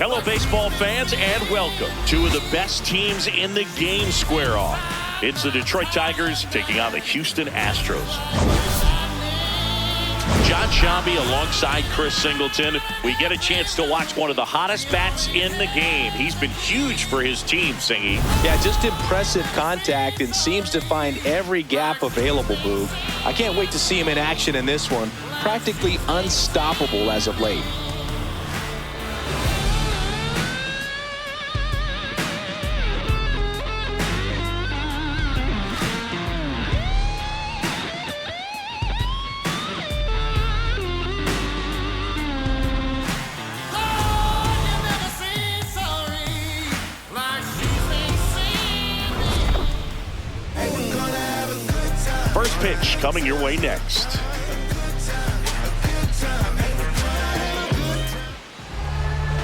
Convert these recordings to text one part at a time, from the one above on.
Hello, baseball fans, and welcome. Two of the best teams in the game square off. It's the Detroit Tigers taking on the Houston Astros. John Shambi alongside Chris Singleton. We get a chance to watch one of the hottest bats in the game. He's been huge for his team, Singy. Yeah, just impressive contact and seems to find every gap available, Boog. I can't wait to see him in action in this one. Practically unstoppable as of late. First pitch coming your way next.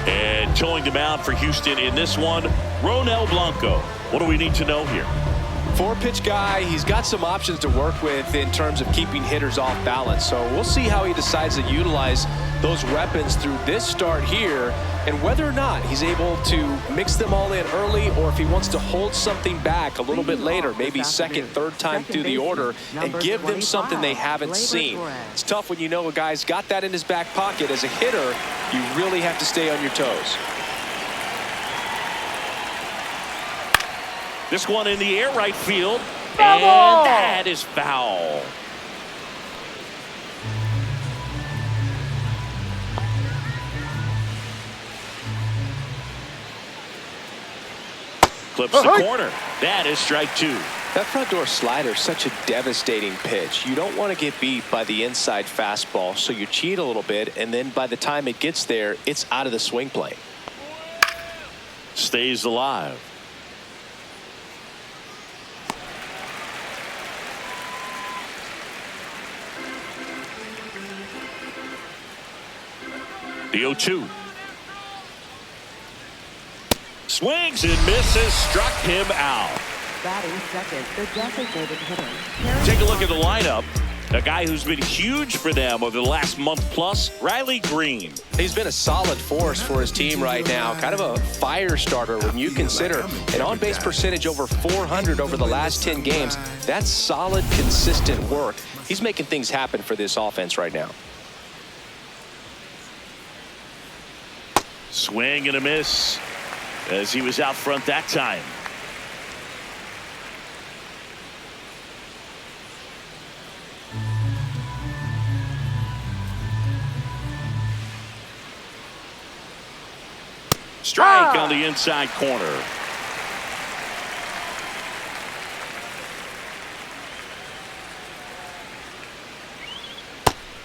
And towing the mound for Houston in this one, Ronel Blanco. What do we need to know here? Four-pitch guy, he's got some options to work with in terms of keeping hitters off balance. So we'll see how he decides to utilize those weapons through this start here and whether or not he's able to mix them all in early or if he wants to hold something back a little bit later, maybe second, third time through the order and give them something they haven't seen. It's tough when you know a guy's got that in his back pocket. As a hitter, you really have to stay on your toes. This one in the air right field, and that is foul. Clips the corner. That is strike two. That front door slider is such a devastating pitch. You don't want to get beat by the inside fastball, so you cheat a little bit, and then by the time it gets there, it's out of the swing plane. Stays alive. The 0-2. Swings and misses, struck him out. Batting second, the designated hitter. Take a look at the lineup. A guy who's been huge for them over the last month plus, Riley Green. He's been a solid force for his team right now. Kind of a fire starter when you consider an on-base percentage over 400 over the last 10 games. That's solid, consistent work. He's making things happen for this offense right now. Swing and a miss as he was out front that time. Strike on the inside corner.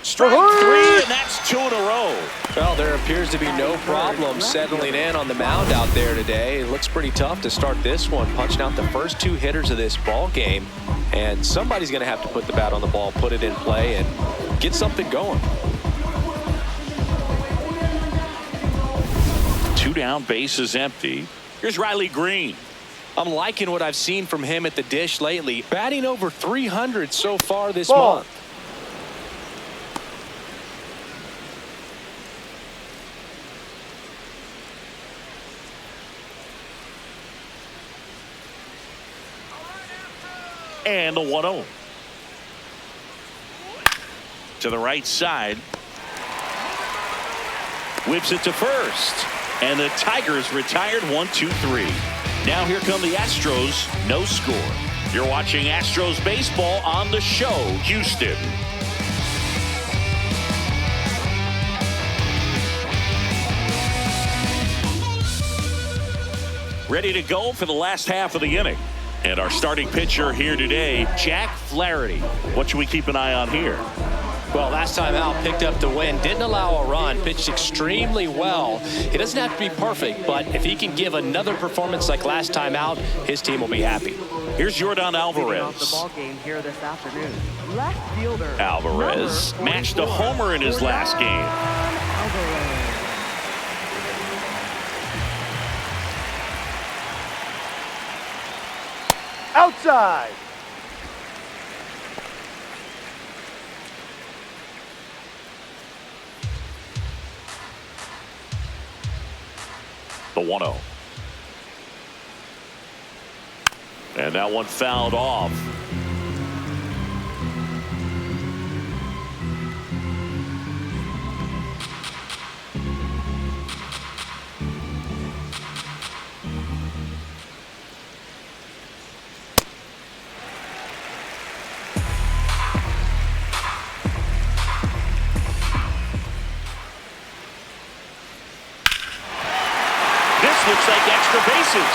Strike three, and that's two in a row. Well, there appears to be no problem settling in on the mound out there today. It looks pretty tough to start this one, punching out the first two hitters of this ball game. And somebody's going to have to put the bat on the ball, put it in play, and get something going. Two down, base is empty. Here's Riley Green. I'm liking what I've seen from him at the dish lately. Batting over 300 so far this month. And the 1-0. To the right side. Whips it to first. And the Tigers retired 1-2-3. Now here come the Astros. No score. You're watching Astros baseball on the show, Houston. Ready to go for the last half of the inning. And our starting pitcher here today, Jack Flaherty. What should we keep an eye on here? Well, last time out, picked up the win, didn't allow a run, pitched extremely well. He doesn't have to be perfect, but if he can give another performance like last time out, his team will be happy. Here's Jordan Alvarez. The ball game here this afternoon. Left fielder Alvarez matched a homer in his last game. Outside. The 1-0. And that one fouled off. Looks like extra bases.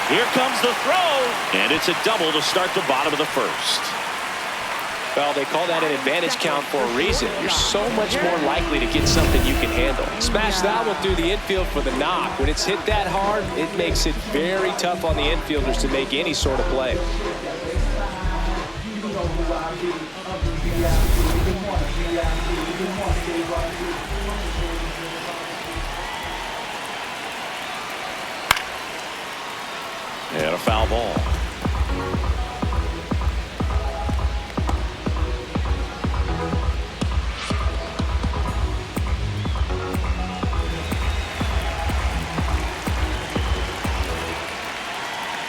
Here comes the throw, and it's a double to start the bottom of the first. Well, they call that an advantage count for a reason. You're so much more likely to get something you can handle. Smash that one through the infield for the knock. When it's hit that hard, it makes it very tough on the infielders to make any sort of play. And a foul ball.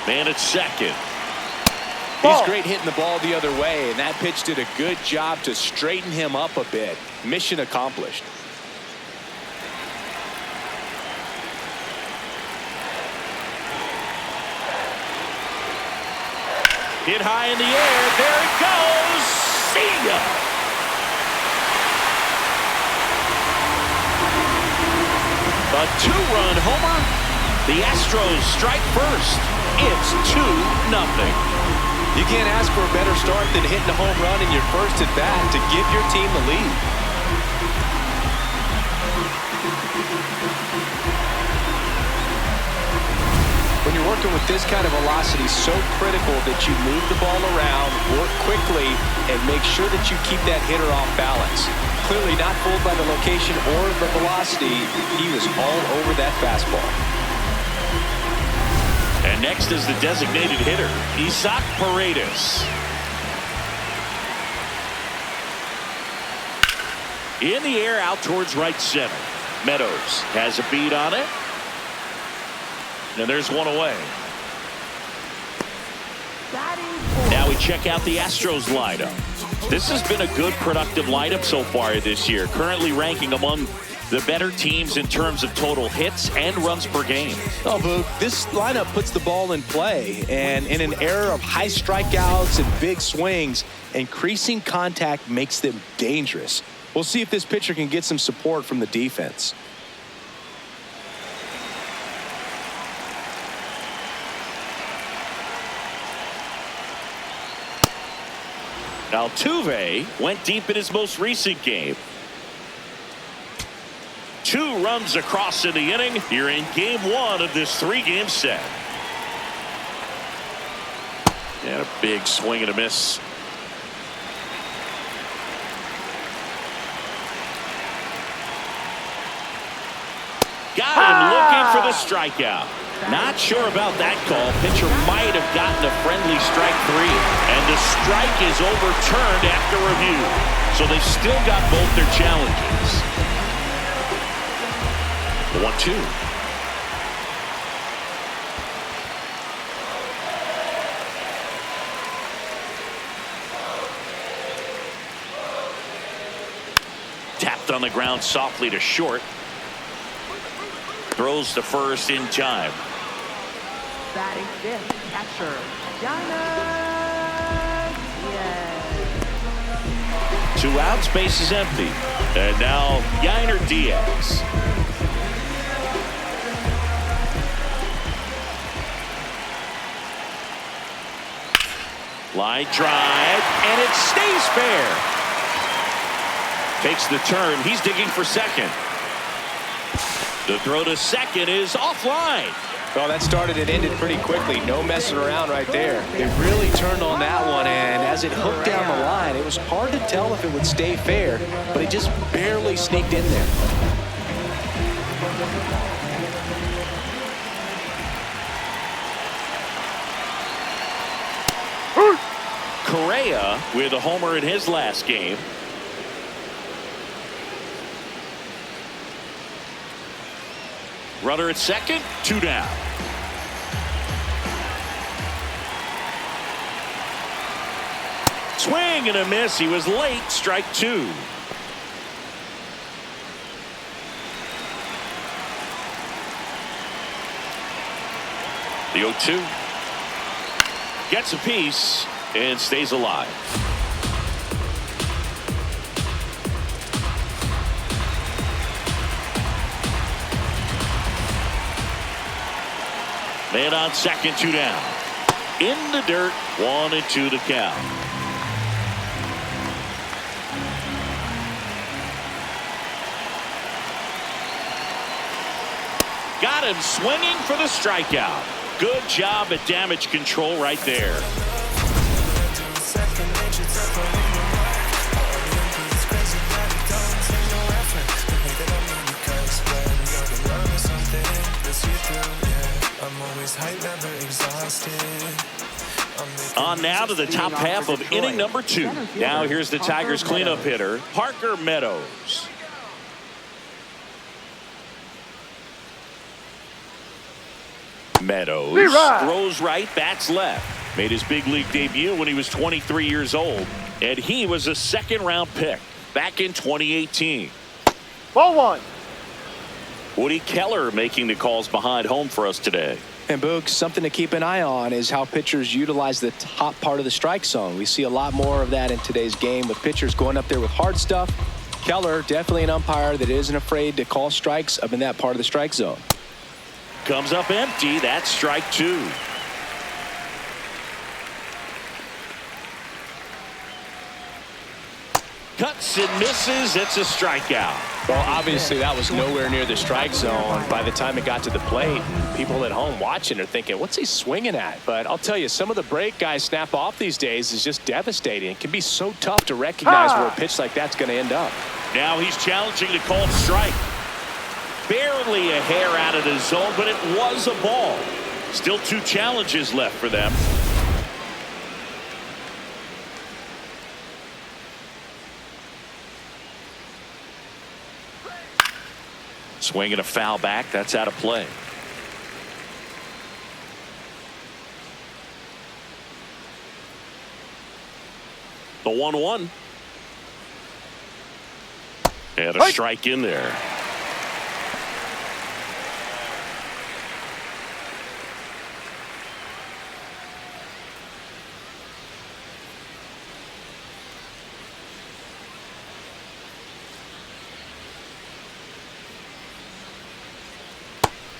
Man at second. He's great hitting the ball the other way, and that pitch did a good job to straighten him up a bit. Mission accomplished. Hit high in the air. There it goes. See ya. A two-run homer. The Astros strike first. It's 2-0. You can't ask for a better start than hitting a home run in your first at bat to give your team the lead. When you're working with this kind of velocity, so critical that you move the ball around, work quickly, and make sure that you keep that hitter off balance. Clearly not fooled by the location or the velocity. He was all over that fastball. And next is the designated hitter, Isaac Paredes. In the air out towards right center. Meadows has a beat on it. And there's one away. Now we check out the Astros lineup. This has been a good, productive lineup so far this year, currently ranking among the better teams in terms of total hits and runs per game. Oh, Boog, this lineup puts the ball in play, and in an era of high strikeouts and big swings, increasing contact makes them dangerous. We'll see if this pitcher can get some support from the defense. Altuve went deep in his most recent game. 2 runs across in the inning. You're in game 1 of this 3-game set. And a big swing and a miss. Got him looking for the strikeout. Not sure about that call. Pitcher might have gotten a friendly strike 3. And the strike is overturned after review. So they've still got both their challenges. The 1-2. Tapped on the ground softly to short. Throws to first in time. Batting fifth, catcher, Dynasty. 2 outs, base is empty. And now Yainer Diaz. Line drive, and it stays fair. Takes the turn. He's digging for second. The throw to second is offline. Well, that started and ended pretty quickly. No messing around right there. They really turned on that one, and as it hooked down the line, it was hard to tell if it would stay fair, but it just barely sneaked in there. Correa with a homer in his last game. Runner at second, 2 down. Swing and a miss. He was late. Strike 2. The 0-2. Gets a piece and stays alive. Man on second, 2 down. In the dirt, 1-2 the count. Got him swinging for the strikeout. Good job at damage control right there. On now to the top half of inning number 2. Now here's the Tigers cleanup hitter, Parker Meadows. Meadows throws right, bats left. Made his big league debut when he was 23 years old, and he was a second-round pick back in 2018. Ball 1. Woody Keller making the calls behind home for us today. And Boog, something to keep an eye on is how pitchers utilize the top part of the strike zone. We see a lot more of that in today's game with pitchers going up there with hard stuff. Keller, definitely an umpire that isn't afraid to call strikes up in that part of the strike zone. Comes up empty. That's strike 2. Cuts and misses. It's a strikeout. Well, obviously that was nowhere near the strike zone by the time it got to the plate. People at home watching are thinking, what's he swinging at? But I'll tell you, some of the break guys snap off these days is just devastating. It can be so tough to recognize where a pitch like that's going to end up. Now he's challenging the called strike. Barely a hair out of the zone, but it was a ball. Still 2 challenges left for them. Swinging a foul back. That's out of play. The 1-1. And a strike in there.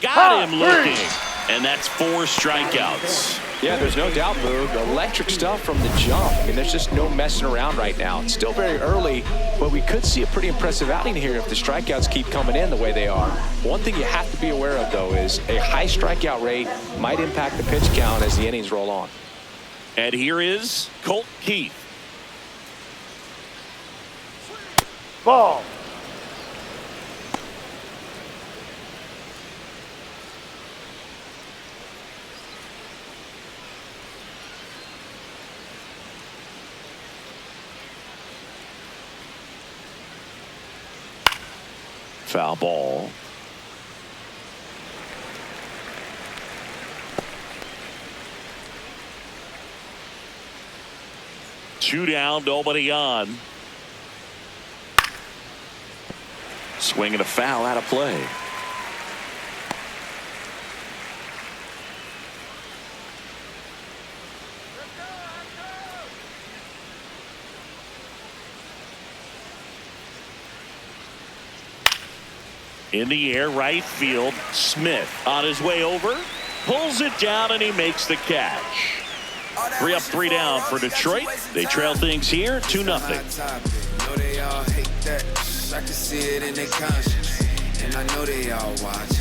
Got him looking. And that's 4 strikeouts. Yeah, there's no doubt, Boog. Electric stuff from the jump. I mean, there's just no messing around right now. It's still very early, but we could see a pretty impressive outing here if the strikeouts keep coming in the way they are. One thing you have to be aware of, though, is a high strikeout rate might impact the pitch count as the innings roll on. And here is Colt Keith. Ball. Foul ball. Two down, nobody on. Swinging a foul out of play. In the air, right field. Smith on his way over, pulls it down, and he makes the catch. 3 up, 3 down for Detroit. They trail things here 2-0. Know they all hate that. I can see it in their conscience, and I know they all watch.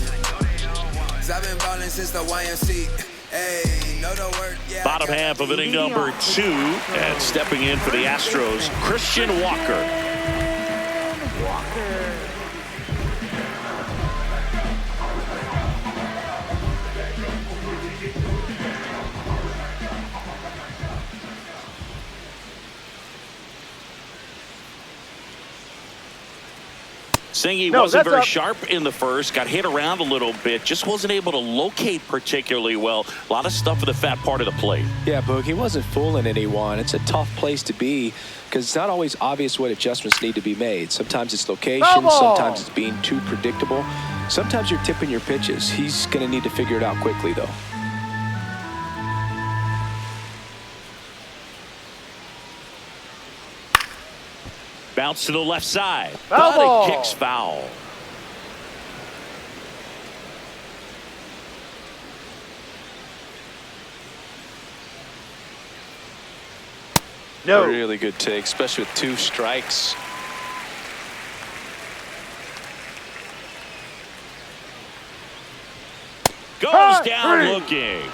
I've been balling since the YMC. Hey, know the word. Yeah, bottom half of inning number 2, and stepping in for the Astros, Christian Walker. Saying he No, wasn't that's very up. sharp in the first, got hit around a little bit, just wasn't able to locate particularly well. A lot of stuff for the fat part of the plate. Yeah, Boog, he wasn't fooling anyone. It's a tough place to be because it's not always obvious what adjustments need to be made. Sometimes it's location, Foul ball. sometimes it's being too predictable. Sometimes you're tipping your pitches. He's going to need to figure it out quickly, though. Bounce to the left side. Foul But ball. it kicks foul. No. Really good take, especially with 2 strikes. Goes High, down three. looking.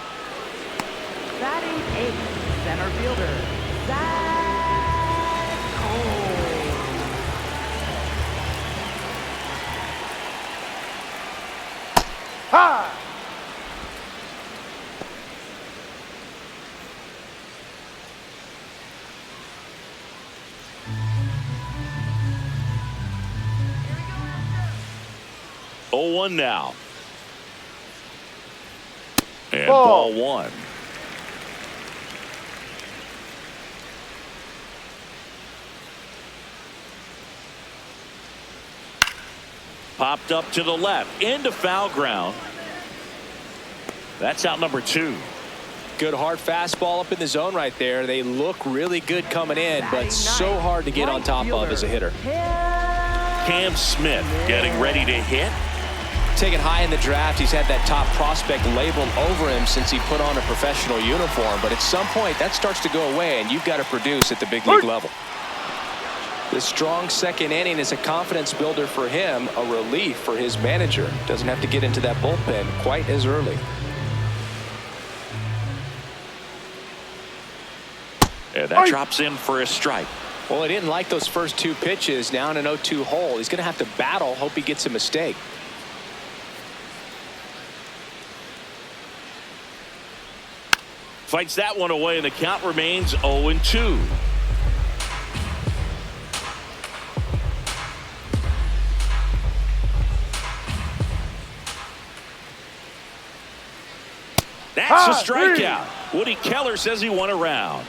Batting 8th, center fielder, Zach Cole. High. Oh, 1 now. And Ball. ball 1. Popped up to the left into foul ground. That's out number 2. Good hard fastball up in the zone right there. They look really good coming in, but so hard to get on top of as a hitter. Cam Smith getting ready to hit. Taken high in the draft, he's had that top prospect labeled over him since he put on a professional uniform. But at some point, that starts to go away, and you've got to produce at the big league level. The strong second inning is a confidence builder for him, a relief for his manager. Doesn't have to get into that bullpen quite as early. And that drops in for a strike. Well, he didn't like those first 2 pitches. Now in an 0-2 hole, he's going to have to battle, hope he gets a mistake. Fights that one away, and the count remains 0-2. That's a strikeout. Woody Keller says he won a round.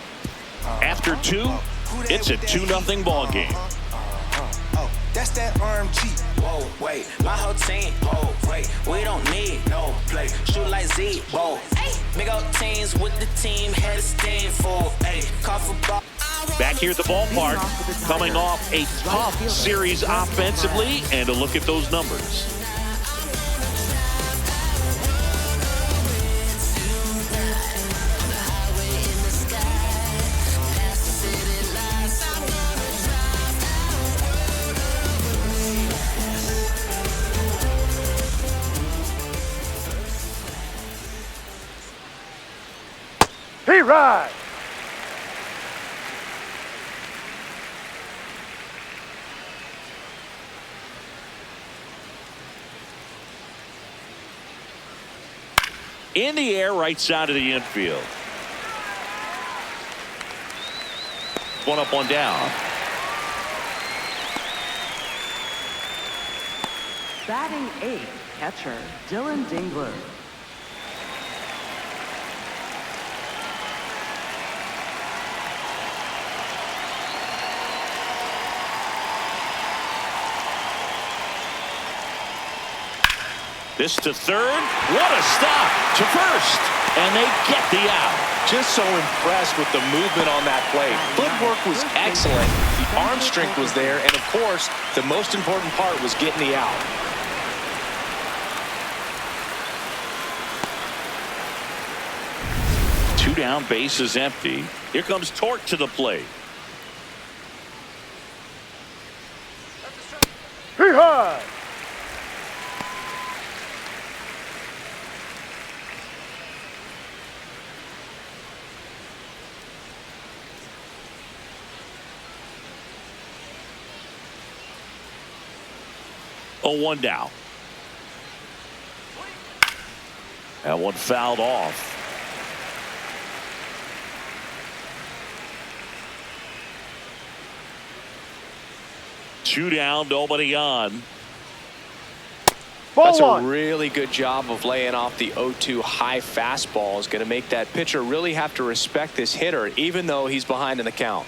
After 2, it's a 2-0 ball game. That's that RMG. Whoa, wait, my whole team. Whoa, wait, we don't need no play. Shoot like Z. Whoa, big old teams with the team. Had a stand for a coffee ball. Back here at the ballpark, coming off a tough series offensively, and a look at those numbers. He ride. In the air, right side of the infield. One up, one down. Batting 8th, catcher, Dylan Dingler. This to third. What a stop to first. And they get the out. Just so impressed with the movement on that play. Footwork was excellent. The arm strength was there. And, of course, the most important part was getting the out. Two down, base is empty. Here comes Torque to the plate. He high. Oh, 1 down. That one fouled off. Two down, nobody on. Ball That's a one. really good job of laying off the 0-2 high fastball. Is going to make that pitcher really have to respect this hitter, even though he's behind in the count.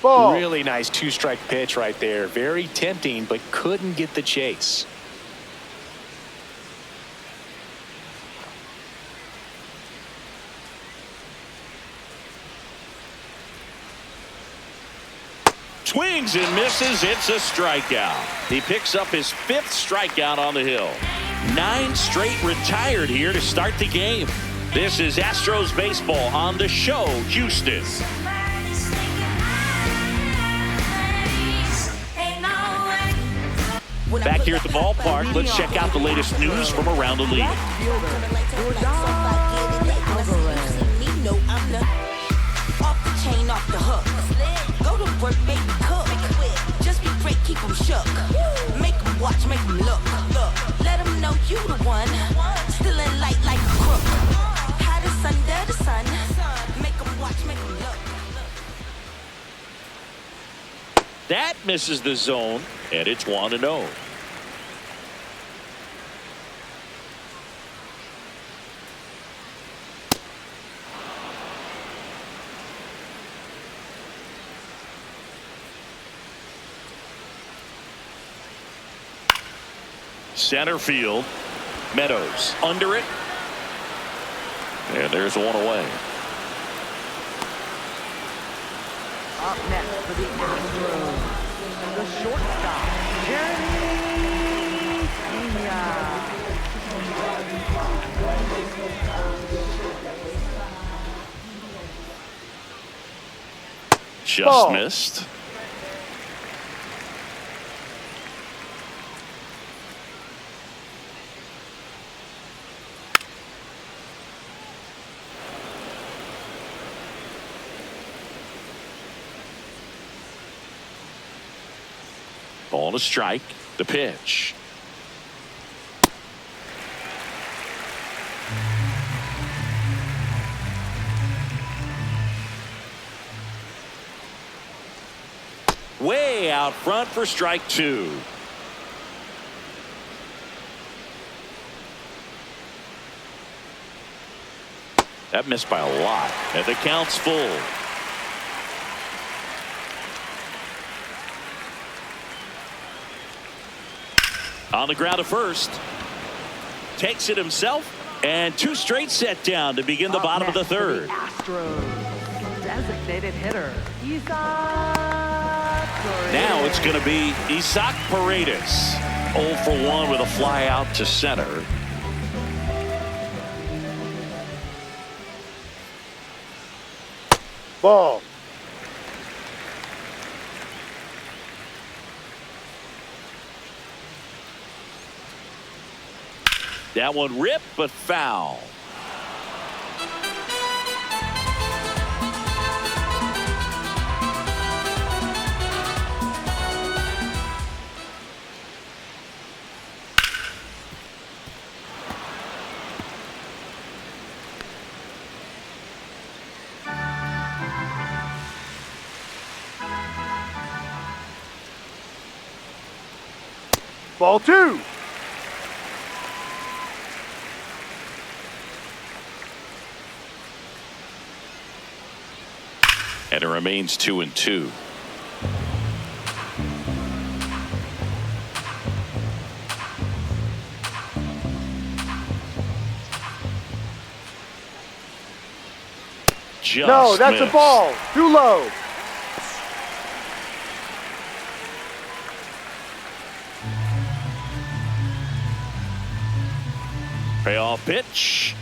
Ball. Really nice two-strike pitch right there. Very tempting, but couldn't get the chase. Swings and misses. It's a strikeout. He picks up his 5th strikeout on the hill. 9 straight retired here to start the game. This is Astros baseball on the show, Houston. Back here at the ballpark, let's check out the latest news from around the league. Off the hook. Go to work, baby, cook. Just be great, keep them shook. Make them watch, make them look. Let them know you the one. Still in light like a crook. Hottest under the sun. Make them watch, make them look. That misses the zone, and it's 1-0. Center field. Meadows under it. And there's one away. Up next for the Astros, the shortstop, Jeremy Pena. Just Ball. missed. Ball to strike. The pitch. Way out front for strike 2. That missed by a lot, and the count's full. On the ground to first. Takes it himself, and 2 straight set down to begin the bottom of the 3rd. Astros designated hitter, Isaac. Now it's going to be Isaac Paredes. 0 for 1 with a fly out to center. Ball. That one ripped, but foul. Ball 2. And it remains 2-2. Just No, that's missed. a ball. Too low. Payoff pitch.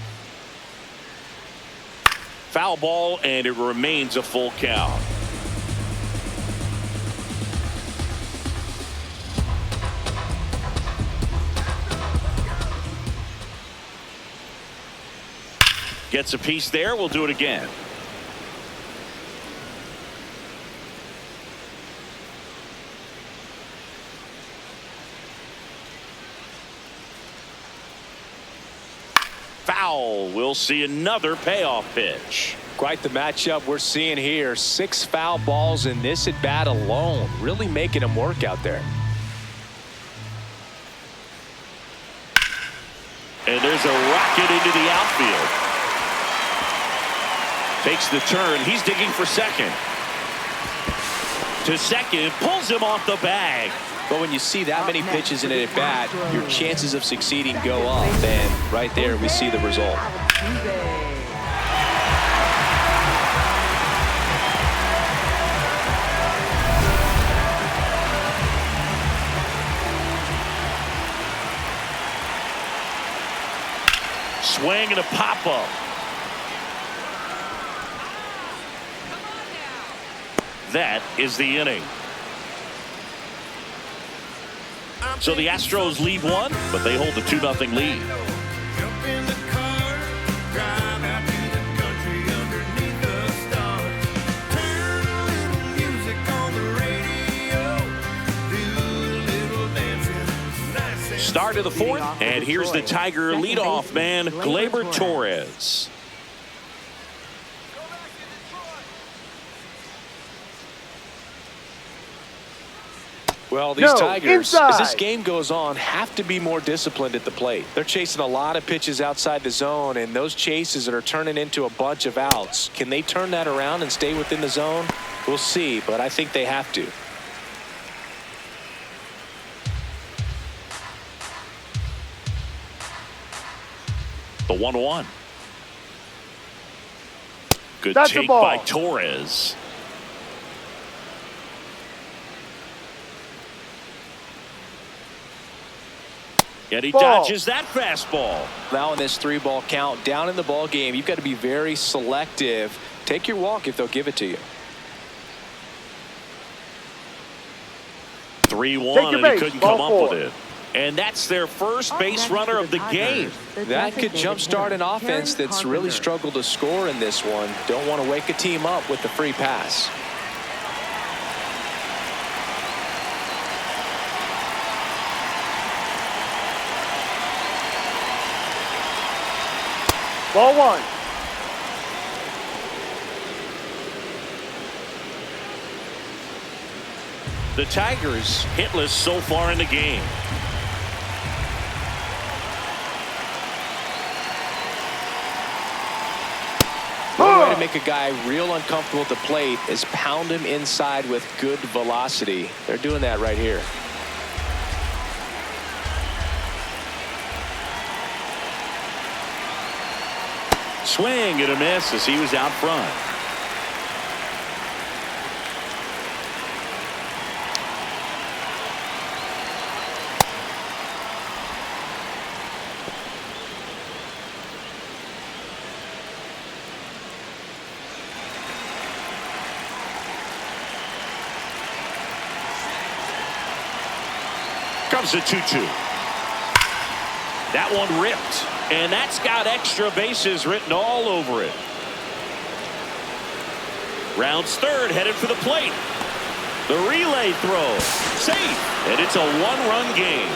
Foul ball, and it remains a full count. Gets a piece there. We'll do it again. Foul. We'll see another payoff pitch. Quite the matchup we're seeing here. 6 foul balls in this at bat alone. Really making him work out there. And there's a rocket into the outfield. Takes the turn. He's digging for second. To second, pulls him off the bag. But when you see that many pitches in it at bat, your chances of succeeding go up. And right there, we see the result. Swing and a pop-up. That is the inning. So the Astros lead one, but they hold the 2-0 lead. Jump in the car, drive out to the country underneath the stars. Turn a little music on the radio. Do a little dancing. Nice and Start of the fourth, and here's the Tiger leadoff man, Gleyber Torres. Well, these Tigers, as this game goes on, have to be more disciplined at the plate. They're chasing a lot of pitches outside the zone, and those chases that are turning into a bunch of outs. Can they turn that around and stay within the zone? We'll see, but I think they have to. The 1-1. Good That's take the ball. by Torres. And he Ball. dodges that fastball. Now in this 3-ball count, down in the ball game, you've got to be very selective. Take your walk if they'll give it to you. 3-1, and he base. couldn't Ball come up four. with it. And that's their first base runner of the game. That could jumpstart an offense that's really struggled to score in this one. Don't want to wake a team up with the free pass. Ball one. The Tigers hitless so far in the game. One way to make a guy real uncomfortable at the plate is pound him inside with good velocity. They're doing that right here. Swing and a miss as he was out front. Comes a 2-2. That one ripped. And that's got extra bases written all over it. Rounds third, headed for the plate. The relay throw. Safe. And it's a one-run game.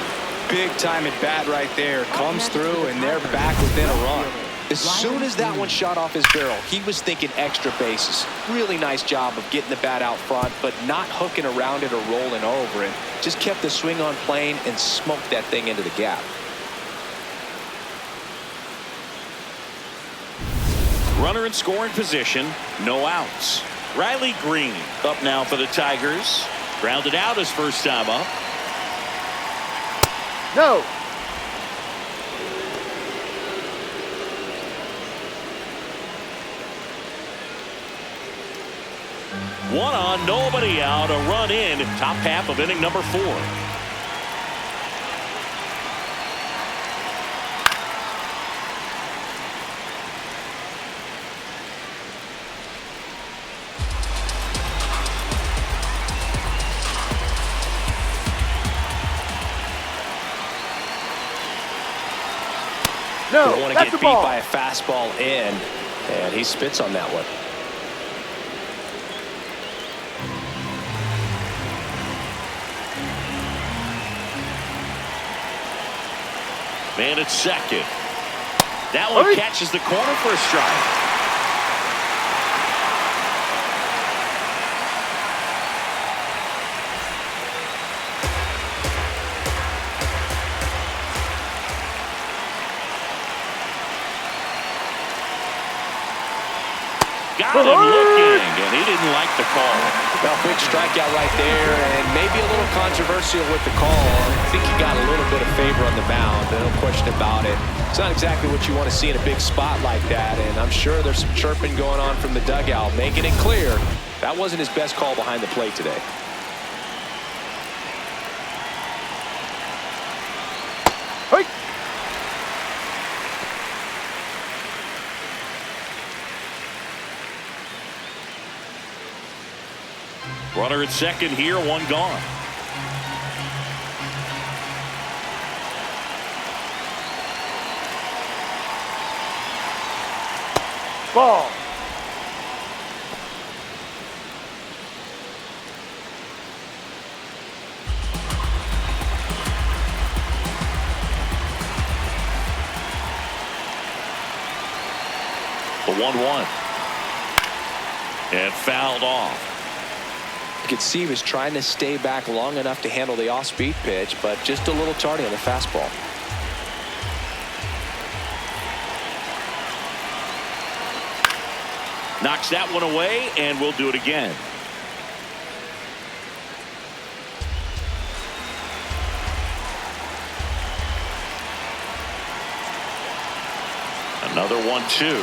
Big time at bat right there. Comes through, and they're back within a run. As soon as that one shot off his barrel, he was thinking extra bases. Really nice job of getting the bat out front, but not hooking around it or rolling over it. Just kept the swing on plane and smoked that thing into the gap. Runner in scoring position, no outs. Riley Green up now for the Tigers. Grounded out his first time up. No. One on, nobody out, a run in, top half of inning number 4. No. Don't want to That's get the beat ball. by a fastball in, and he spits on that one. Man at second. That one catches the corner for a strike. Got him looking, and he didn't like the call. Well, big strikeout right there, and maybe a little controversial with the call. I think he got a little bit of favor on the mound, no question about it. It's not exactly what you want to see in a big spot like that, and I'm sure there's some chirping going on from the dugout, making it clear that wasn't his best call behind the plate today. Hey. Runner at second here, one gone. Ball. The 1-1. And fouled off. You could see he was trying to stay back long enough to handle the off-speed pitch, but just a little tardy on the fastball. Knocks that one away, and we'll do it again. Another 1-2.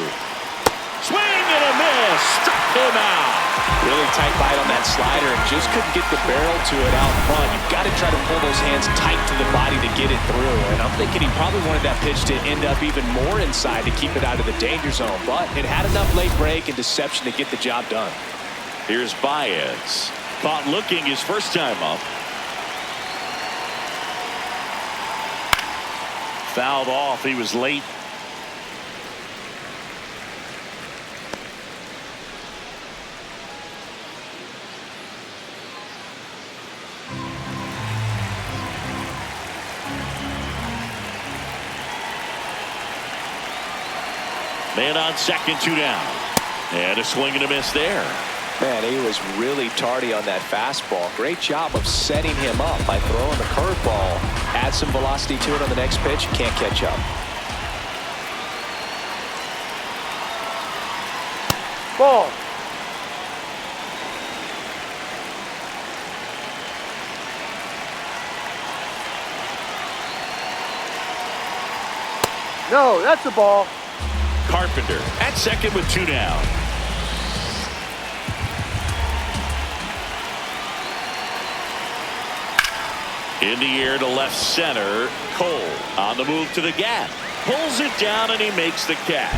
Swing and a miss. Struck him out. Really tight bite on that slider and just couldn't get the barrel to it out front. You've got to try to pull those hands tight to the body to get it through. And I'm thinking he probably wanted that pitch to end up even more inside to keep it out of the danger zone. But it had enough late break and deception to get the job done. Here's Baez. Caught looking his first time up. Fouled off. He was late. Man on second, 2 down. And a swing and a miss there. Man, he was really tardy on that fastball. Great job of setting him up by throwing the curveball. Add some velocity to it on the next pitch. Can't catch up. Ball. No, that's a ball. Carpenter at second with 2 down. In the air to left center. Cole on the move to the gap. Pulls it down and he makes the catch.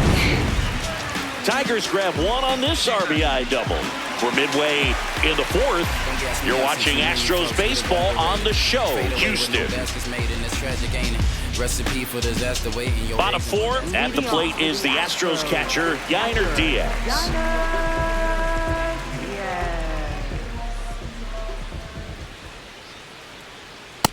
Tigers grab one on this RBI double. We're midway in the 4th. You're watching Astros baseball on the show, Houston. Bottom 4 at the plate is the Astros catcher, Yainer Diaz.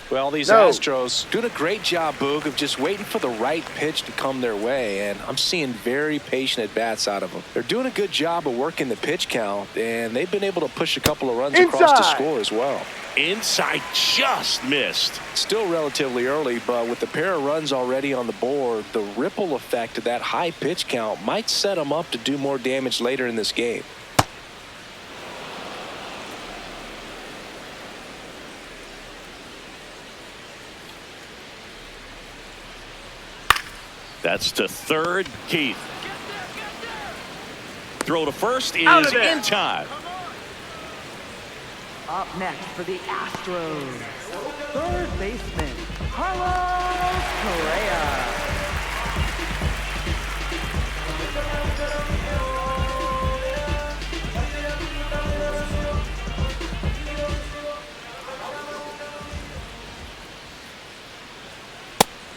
Well, these Astros doing a great job, Boog, of just waiting for the right pitch to come their way, and I'm seeing very patient at-bats out of them. They're doing a good job of working the pitch count, and they've been able to push a couple of runs across to score as well. Inside just missed. Still relatively early, but with the pair of runs already on the board, the ripple effect of that high pitch count might set them up to do more damage later in this game. That's to third, Keith. Throw to first is in time. Up next for the Astros, third baseman, Carlos Correa.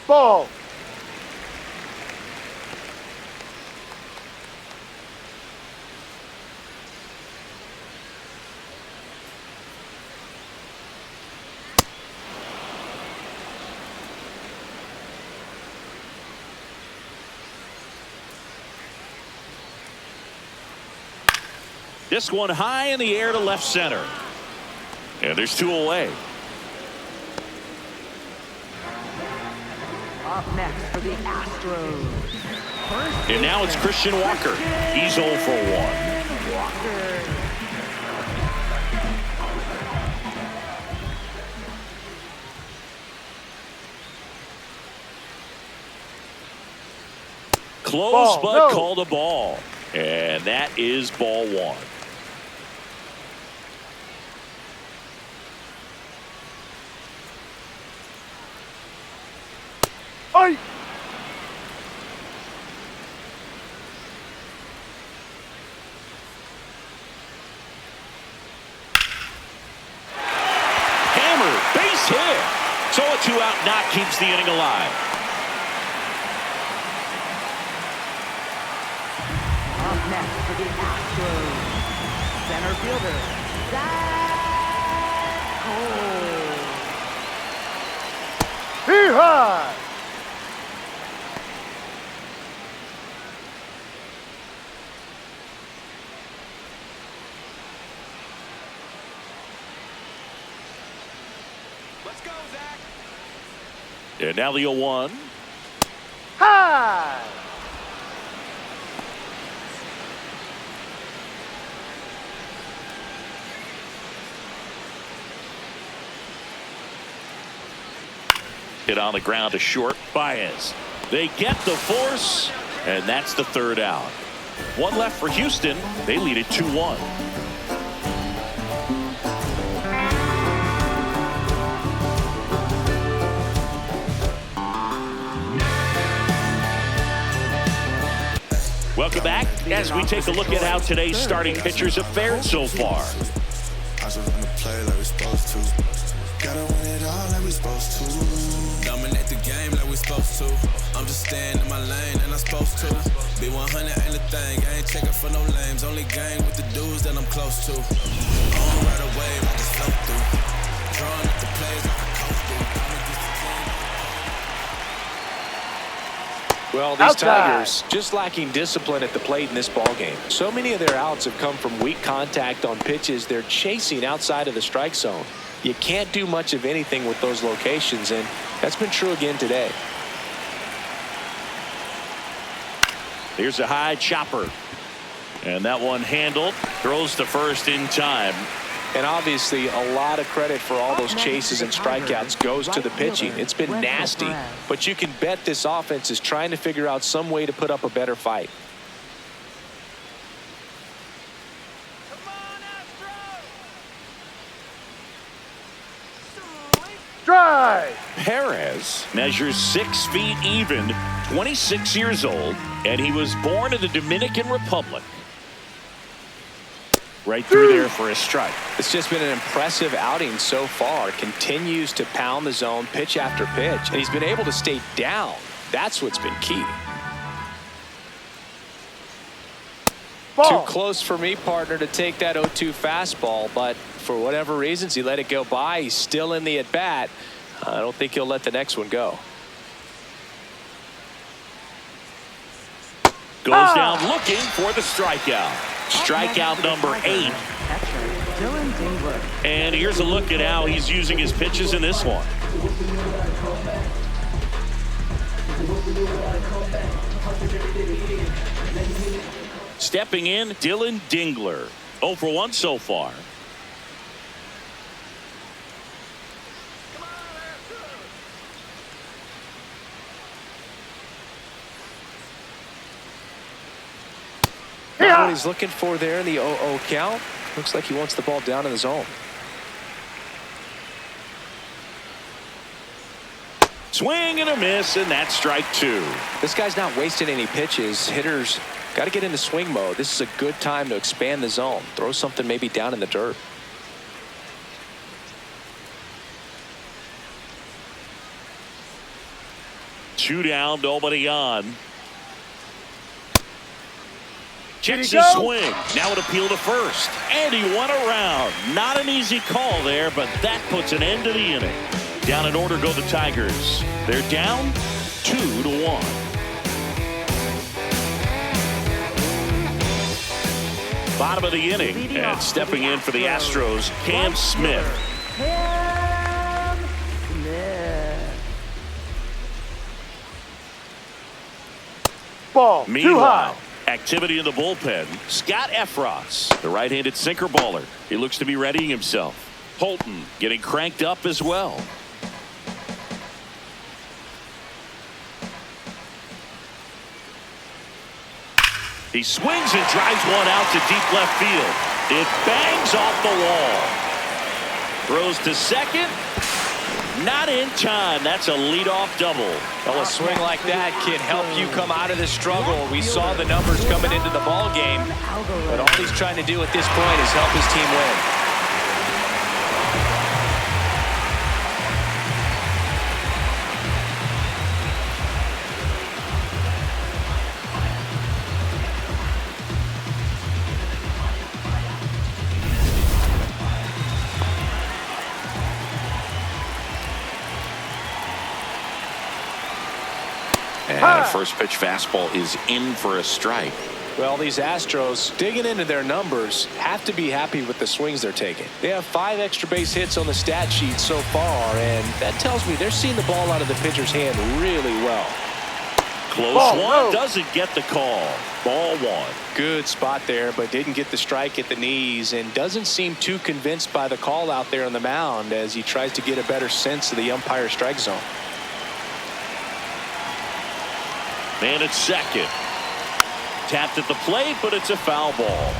Ball. This one high in the air to left center. And there's 2 away. Up next for the Astros. And now it's Christian Walker. He's 0 for 1. Walker. Close, Ball, but no. called a ball. And that is ball one. Oi! Hammer, base hit. So a 2-out knock keeps the inning alive. Up next for the Astros, center fielder, Zach Cole. Hee-haw! Let's go, Zach. And now the 0-1. High! Hit on the ground to short. Baez. They get the force, and that's the third out. One left for Houston. They lead it 2-1. Welcome back as we take a look at how today's starting pitchers have fared so far. I just wanna play like we supposed to. Gotta win it all like we supposed to. Dominate the game like we supposed to. I'm just staying in my lane and I'm supposed to. Be 100 ain't a thing. I ain't checking for no lames. Only gang with the dudes that I'm close to. On right away, I just float through. Drawing up the plays like I coach through. Well, these Outside. Tigers just lacking discipline at the plate in this ball game. So many of their outs have come from weak contact on pitches they're chasing outside of the strike zone. You can't do much of anything with those locations, and that's been true again today. Here's a high chopper. And that one handled. Throws to first in time. And obviously, a lot of credit for all those chases and strikeouts goes to the pitching. It's been nasty, but you can bet this offense is trying to figure out some way to put up a better fight. Drive! Perez measures 6 feet even, 26 years old, and he was born in the Dominican Republic. Right through there for a strike. It's just been an impressive outing so far. Continues to pound the zone pitch after pitch, and he's been able to stay down. That's what's been key. Ball. Too close for me, partner, to take that 0-2 fastball, but for whatever reasons, he let it go by. He's still in the at-bat. I don't think he'll let the next one go. Goes down looking for the strikeout. Strikeout number 8. Catcher, Dylan Dingler. And here's a look at how he's using his pitches in this one. Stepping in, Dylan Dingler. 0 for 1 so far. Not what he's looking for there in the 0-0 count. Looks like he wants the ball down in the zone. Swing and a miss, and that's strike 2. This guy's not wasting any pitches. Hitters got to get into swing mode. This is a good time to expand the zone. Throw something maybe down in the dirt. Two down, nobody on. Checks Did his he go? swing. Now an appeal to first. And he won around. Not an easy call there, but that puts an end to the inning. Down in order go the Tigers. They're down 2-1. Bottom of the inning, and stepping in for the Astros, Cam Smith. Cam Smith. Ball. Too high. Meanwhile, Activity in the bullpen. Scott Efros, the right-handed sinker baller. He looks to be readying himself. Holton getting cranked up as well. He swings and drives one out to deep left field. It bangs off the wall. Throws to second. Not in time. That's a leadoff double. Well, a swing like that can help you come out of the struggle. We saw the numbers coming into the ball game, but all he's trying to do at this point is help his team win. And a first pitch fastball is in for a strike. Well, these Astros, digging into their numbers, have to be happy with the swings they're taking. They have 5 extra base hits on the stat sheet so far, and that tells me they're seeing the ball out of the pitcher's hand really well. Close Ball, one, no. doesn't get the call. Ball 1. Good spot there, but didn't get the strike at the knees, and doesn't seem too convinced by the call out there on the mound as he tries to get a better sense of the umpire's strike zone. Man at second. Tapped at the plate, but it's a foul ball.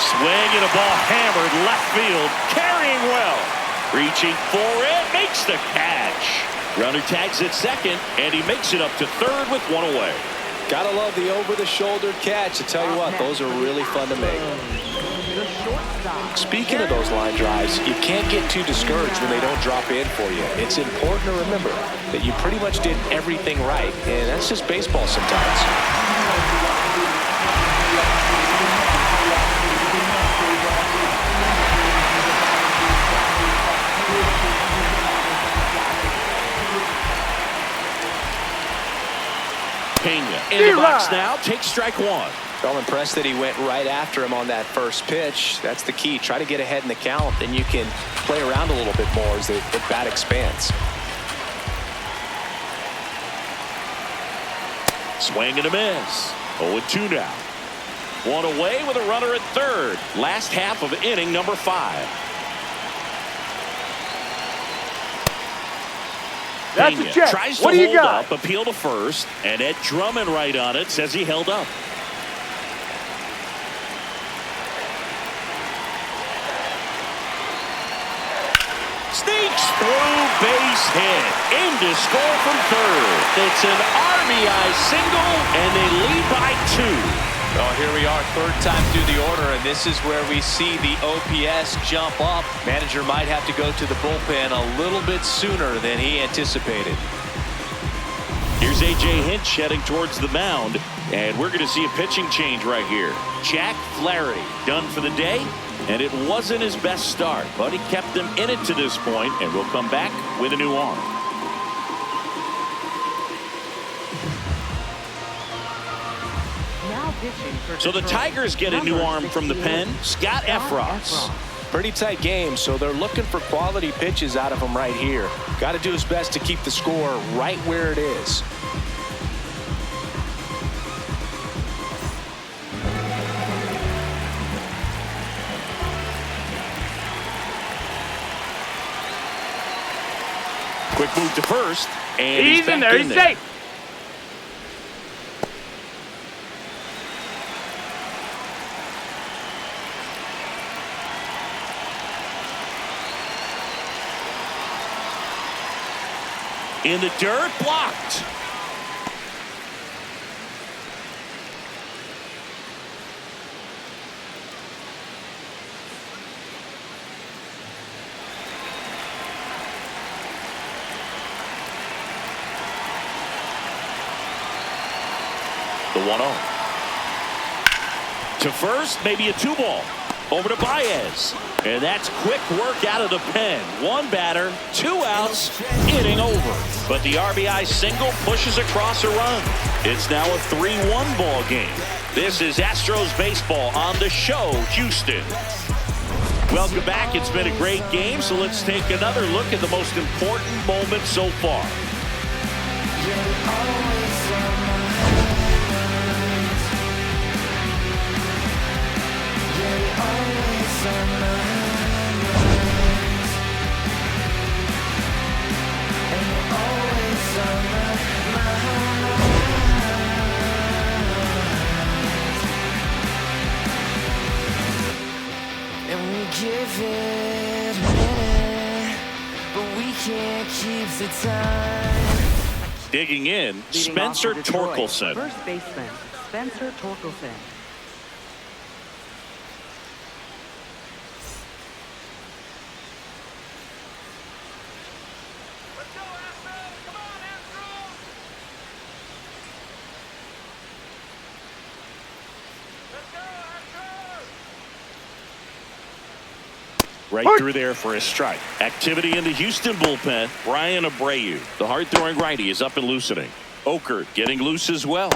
Swing and a ball hammered left field. Carrying well. Reaching for it. Makes the catch. Runner tags at second, and he makes it up to third with one away. Gotta love the over-the-shoulder catch. I tell you what, those are really fun to make. Speaking of those line drives, you can't get too discouraged when they don't drop in for you. It's important to remember that you pretty much did everything right, and that's just baseball sometimes. Pena in the box now. Takes strike 1. Well, impressed that he went right after him on that first pitch. That's the key. Try to get ahead in the count, then you can play around a little bit more as the bat expands. Swing and a miss. 0-2 now. One away with a runner at third. Last half of inning number 5. That's a check. Tries to What do you hold got? up, appeal to first, and Ed Drummond right on it says he held up. Sneaks through, base hit. In to score from third. It's an RBI single, and they lead by 2. Well, here we are, third time through the order, and this is where we see the OPS jump up. Manager might have to go to the bullpen a little bit sooner than he anticipated. Here's A.J. Hinch heading towards the mound, and we're going to see a pitching change right here. Jack Flaherty done for the day, and it wasn't his best start, but he kept them in it to this point, and will come back with a new arm. So the Tigers get a new arm from the pen, Scott Efros. Pretty tight game, so they're looking for quality pitches out of him right here. Got to do his best to keep the score right where it is. Quick move to first, and He's in there. He's safe. In the dirt, blocked. The 1-0. To first, maybe a 2 ball. Over to Baez. And that's quick work out of the pen. One batter, 2 outs, inning over. But the RBI single pushes across a run. It's now a 3-1 ball game. This is Astros baseball on the show, Houston. Welcome back. It's been a great game, so let's take another look at the most important moment so far. Give it a minute, but we can't keep the time. Digging in, Leading Spencer off for Detroit, Torkelson. First baseman, Spencer Torkelson. Right through there for a strike. Activity in the Houston bullpen. Ryan Abreu, the hard-throwing righty, is up and loosening. Okert getting loose as well.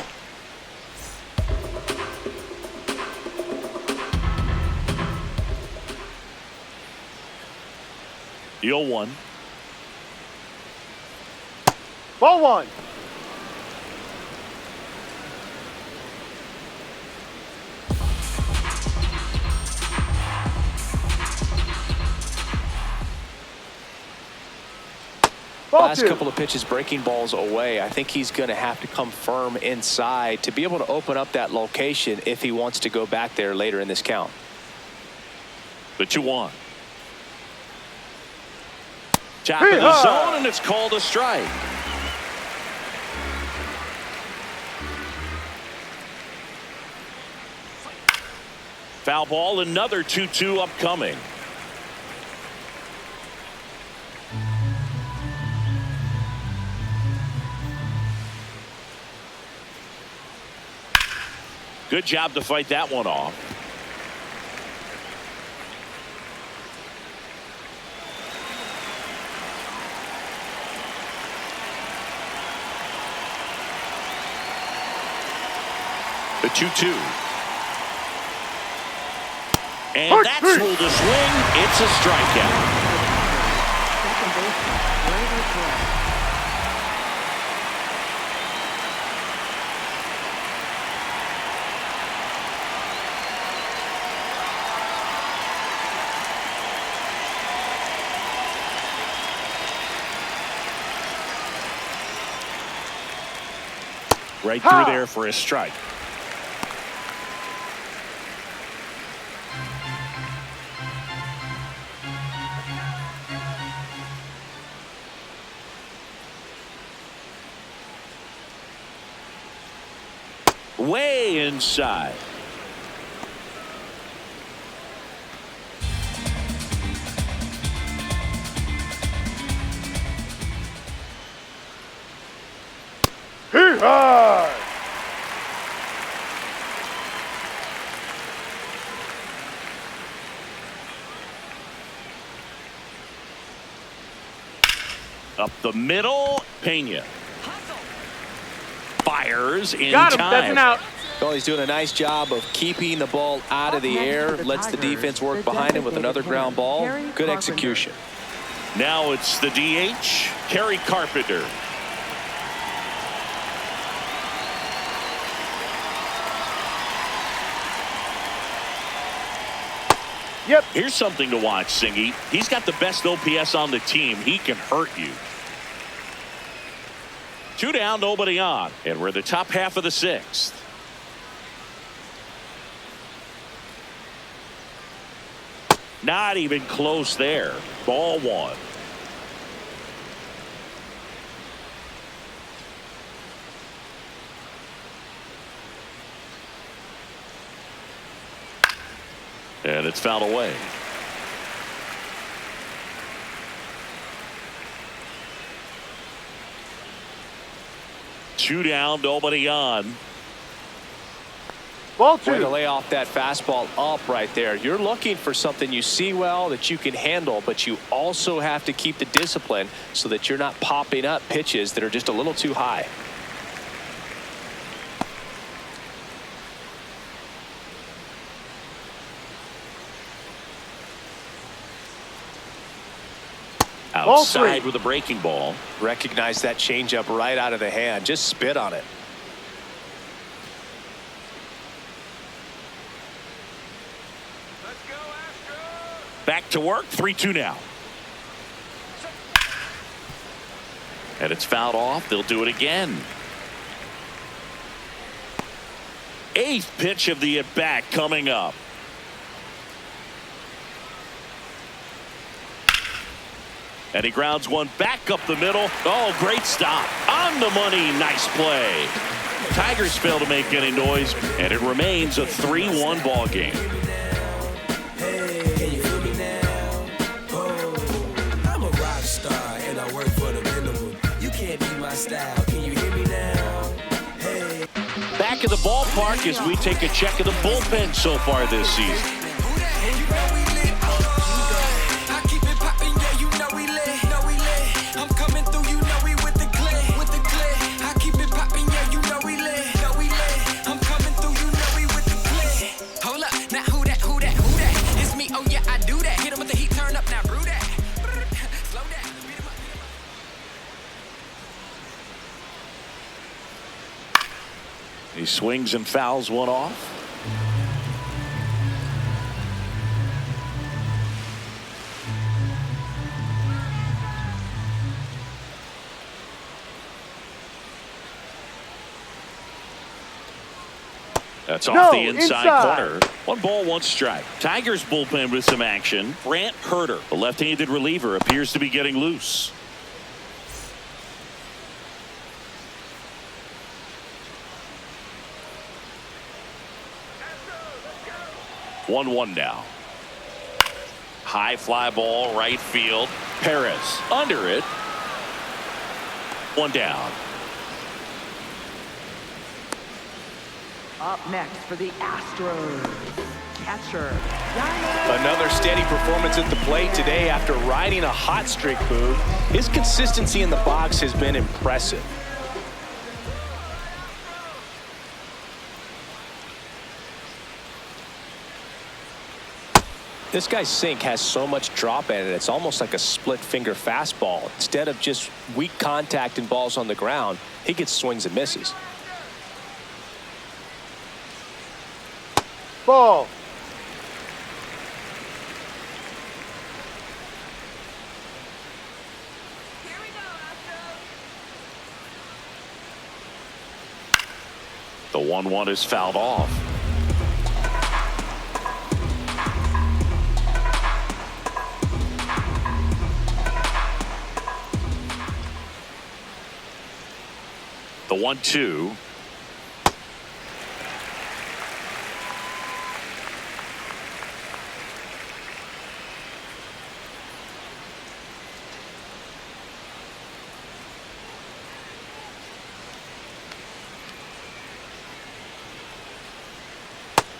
The 0-1. Ball one. Last couple of pitches breaking balls away. I think he's going to have to come firm inside to be able to open up that location if he wants to go back there later in this count. The 2-1. Top of the zone, and it's called a strike. Foul ball, another 2-2 upcoming. Good job to fight that one off. The 2-2. And that's ruled a swing. It's a strikeout. Second baseman, Ray Torres. Right through there for a strike. Way inside. Up the middle, Pena. Fires in Got him. time. That's an out. Well, he's doing a nice job of keeping the ball out of the air. Lets the defense work behind him with another ground ball. Good execution. Now it's the DH, Kerry Carpenter. Yep. Here's something to watch, Singy. He's got the best OPS on the team. He can hurt you. 2 down, nobody on. And we're in the top half of the 6th. Not even close there. Ball 1. And it's fouled away. Two down, nobody on. Ball Way to 2. lay off that fastball up right there. You're looking for something you see well that you can handle, but you also have to keep the discipline so that you're not popping up pitches that are just a little too high. Outside with a breaking ball. Recognize that changeup right out of the hand. Just spit on it. Back to work. 3-2 now. And it's fouled off. They'll do it again. 8th pitch of the at-bat coming up. And he grounds one back up the middle. Oh, great stop. On the money. Nice play. Tigers fail to make any noise, and it remains a 3-1 ball game. I'm a rock star and I work for the minimum. You can't be my style. Can you hear me now? Hey. Back at the ballpark as we take a check of the bullpen so far this season. He swings and fouls one off. That's off the inside corner. 1 ball, 1 strike. Tigers bullpen with some action. Brant Herter, the left-handed reliever, appears to be getting loose. One now. High fly ball, right field. Perez under it. 1 down. Up next for the Astros, catcher Dynasty. Another steady performance at the plate today after riding a hot streak, Boog. His consistency in the box has been impressive. This guy's sink has so much drop in it, it's almost like a split finger fastball. Instead of just weak contact and balls on the ground, he gets swings and misses. Ball. The 1-1 is fouled off. The 1-2.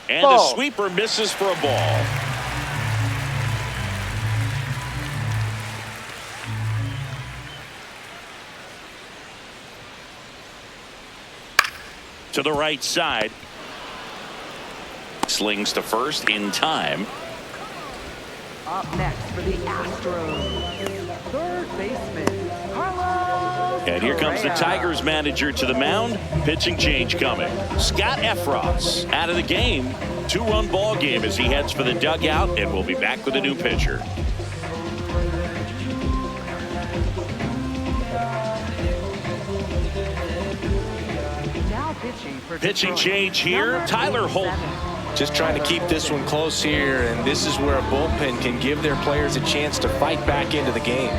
And the sweeper misses for a ball. To the right side. Slings to first in time. Up next for the Astros, third baseman Carlos. And here comes the Tigers manager to the mound. Pitching change coming. Scott Efros out of the game. 2-run ball game as he heads for the dugout, and we'll be back with a new pitcher. Now pitching for Pitching Detroit, change here. number Tyler Holt. 87. Just trying to keep this one close here, and this is where a bullpen can give their players a chance to fight back into the game.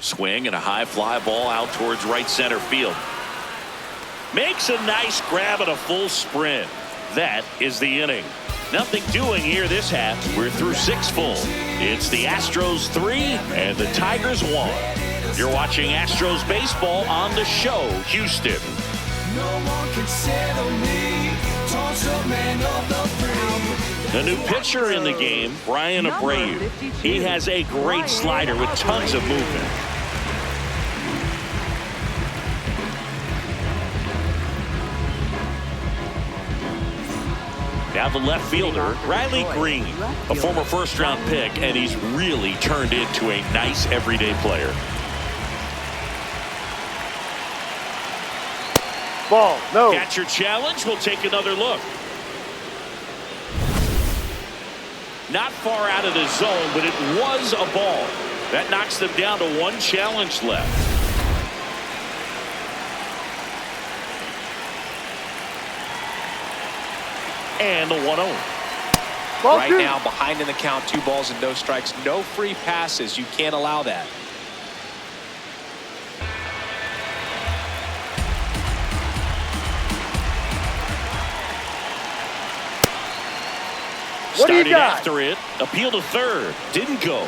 Swing and a high fly ball out towards right center field. Makes a nice grab and a full sprint. That is the inning. Nothing doing here this half. We're through 6 full. It's the Astros 3 and the Tigers 1. You're watching Astros baseball on the show, Houston. No one can settle me. Toss-up man of the free. The new pitcher in the game, Brian Abreu. He has a great slider with tons of movement. Now the left fielder, Riley Green, a former first-round pick, and he's really turned into a nice everyday player. Ball, no. Catcher challenge. We'll take another look. Not far out of the zone, but it was a ball. That knocks them down to 1 challenge left. And the 1-0. Ball Right 2. now, behind in the count, 2 balls and no strikes. No free passes. You can't allow that. What do you Started got? after it. Appeal to third. Didn't go.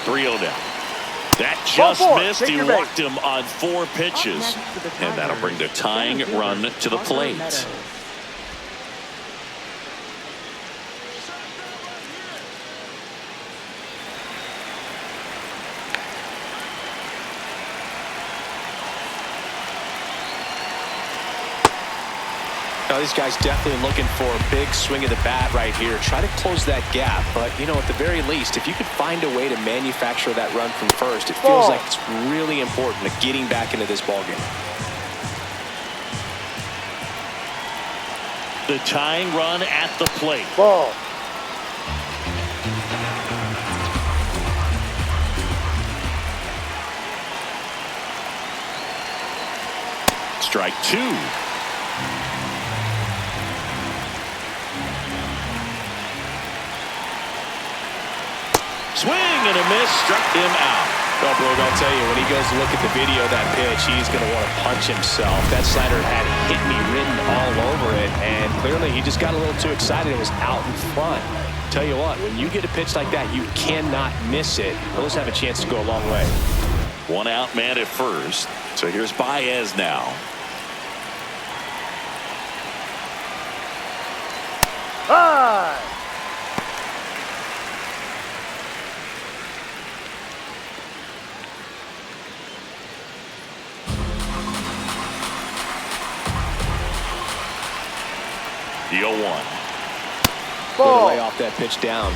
.3-0 now. That just Ball 4. missed. Take He your base. walked him on 4 pitches. And that'll bring the tying run to the plate. Now, these guys definitely looking for a big swing of the bat right here. Try to close that gap. But, you know, at the very least, if you could find a way to manufacture that run from first, it feels like it's really important to getting back into this ballgame. The tying run at the plate. Ball. Strike 2. Swing and a miss, struck him out. Well, Brooke, I'll tell you, when he goes to look at the video of that pitch, he's going to want to punch himself. That slider had hit me written all over it, and clearly he just got a little too excited. It was out in front. Tell you what, when you get a pitch like that, you cannot miss it. Those have a chance to go a long way. 1 out man at first. So here's Baez now. High. The 0-1. Ball. Lay off that pitch down.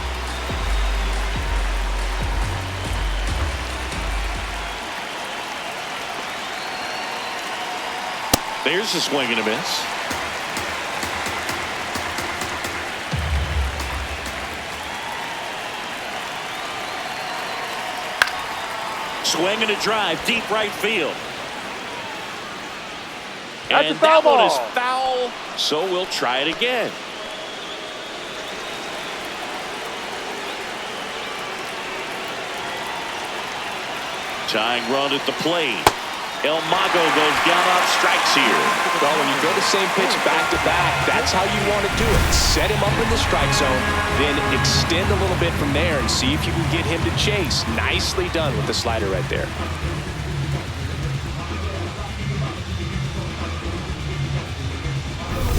There's a swing and a miss. Swing and a drive, deep right field. That's And a foul that one is ball. foul, so we'll try it again. Tying run at the plate. El Mago goes down on strikes here. Well, when you go the same pitch back-to-back, that's how you want to do it. Set him up in the strike zone, then extend a little bit from there and see if you can get him to chase. Nicely done with the slider right there.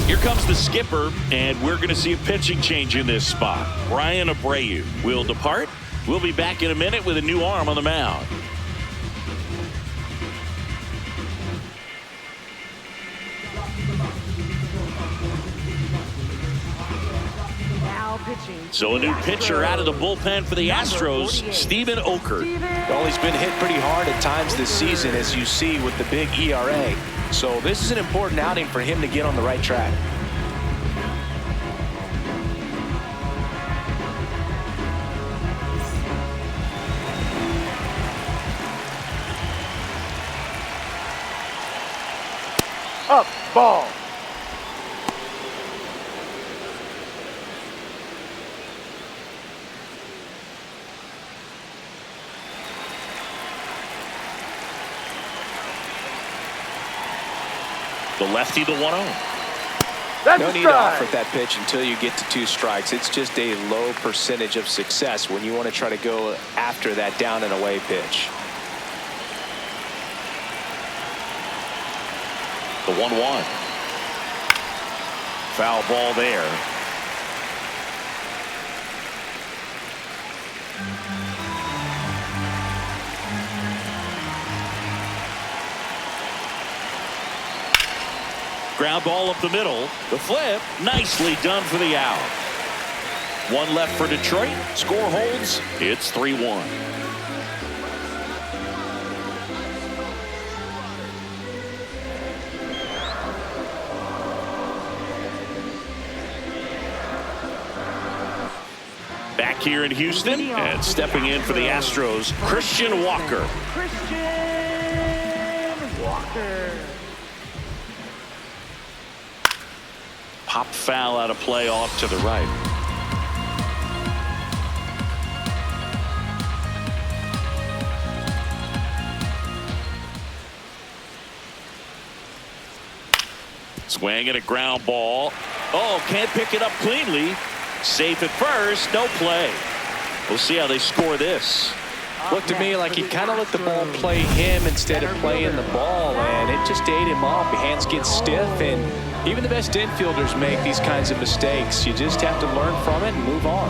Here comes the skipper, and we're going to see a pitching change in this spot. Brian Abreu will depart. We'll be back in a minute with a new arm on the mound. Now pitching. So a new pitcher out of the bullpen for the Astros, Steven Okert. Well, he's been hit pretty hard at times this season, as you see with the big ERA. So this is an important outing for him to get on the right track. Up. Ball. The lefty, the 1-0. That's No a need to offer strike. that pitch until you get to 2 strikes. It's just a low percentage of success when you want to try to go after that down and away pitch. The 1-1. Foul ball there. Ground ball up the middle. The flip, nicely done for the out. 1 left for Detroit. Score holds. It's 3-1. Back here in Houston, and stepping in for the Astros, Christian Walker. Christian Walker. Pop foul out of play off to the right. Swing and a ground ball. Oh, can't pick it up cleanly. Safe at first, no play. We'll see how they score this. Looked to me like he kind of let the ball play him instead of playing the ball, and it just ate him off. Your hands get stiff, and even the best infielders make these kinds of mistakes. You just have to learn from it and move on.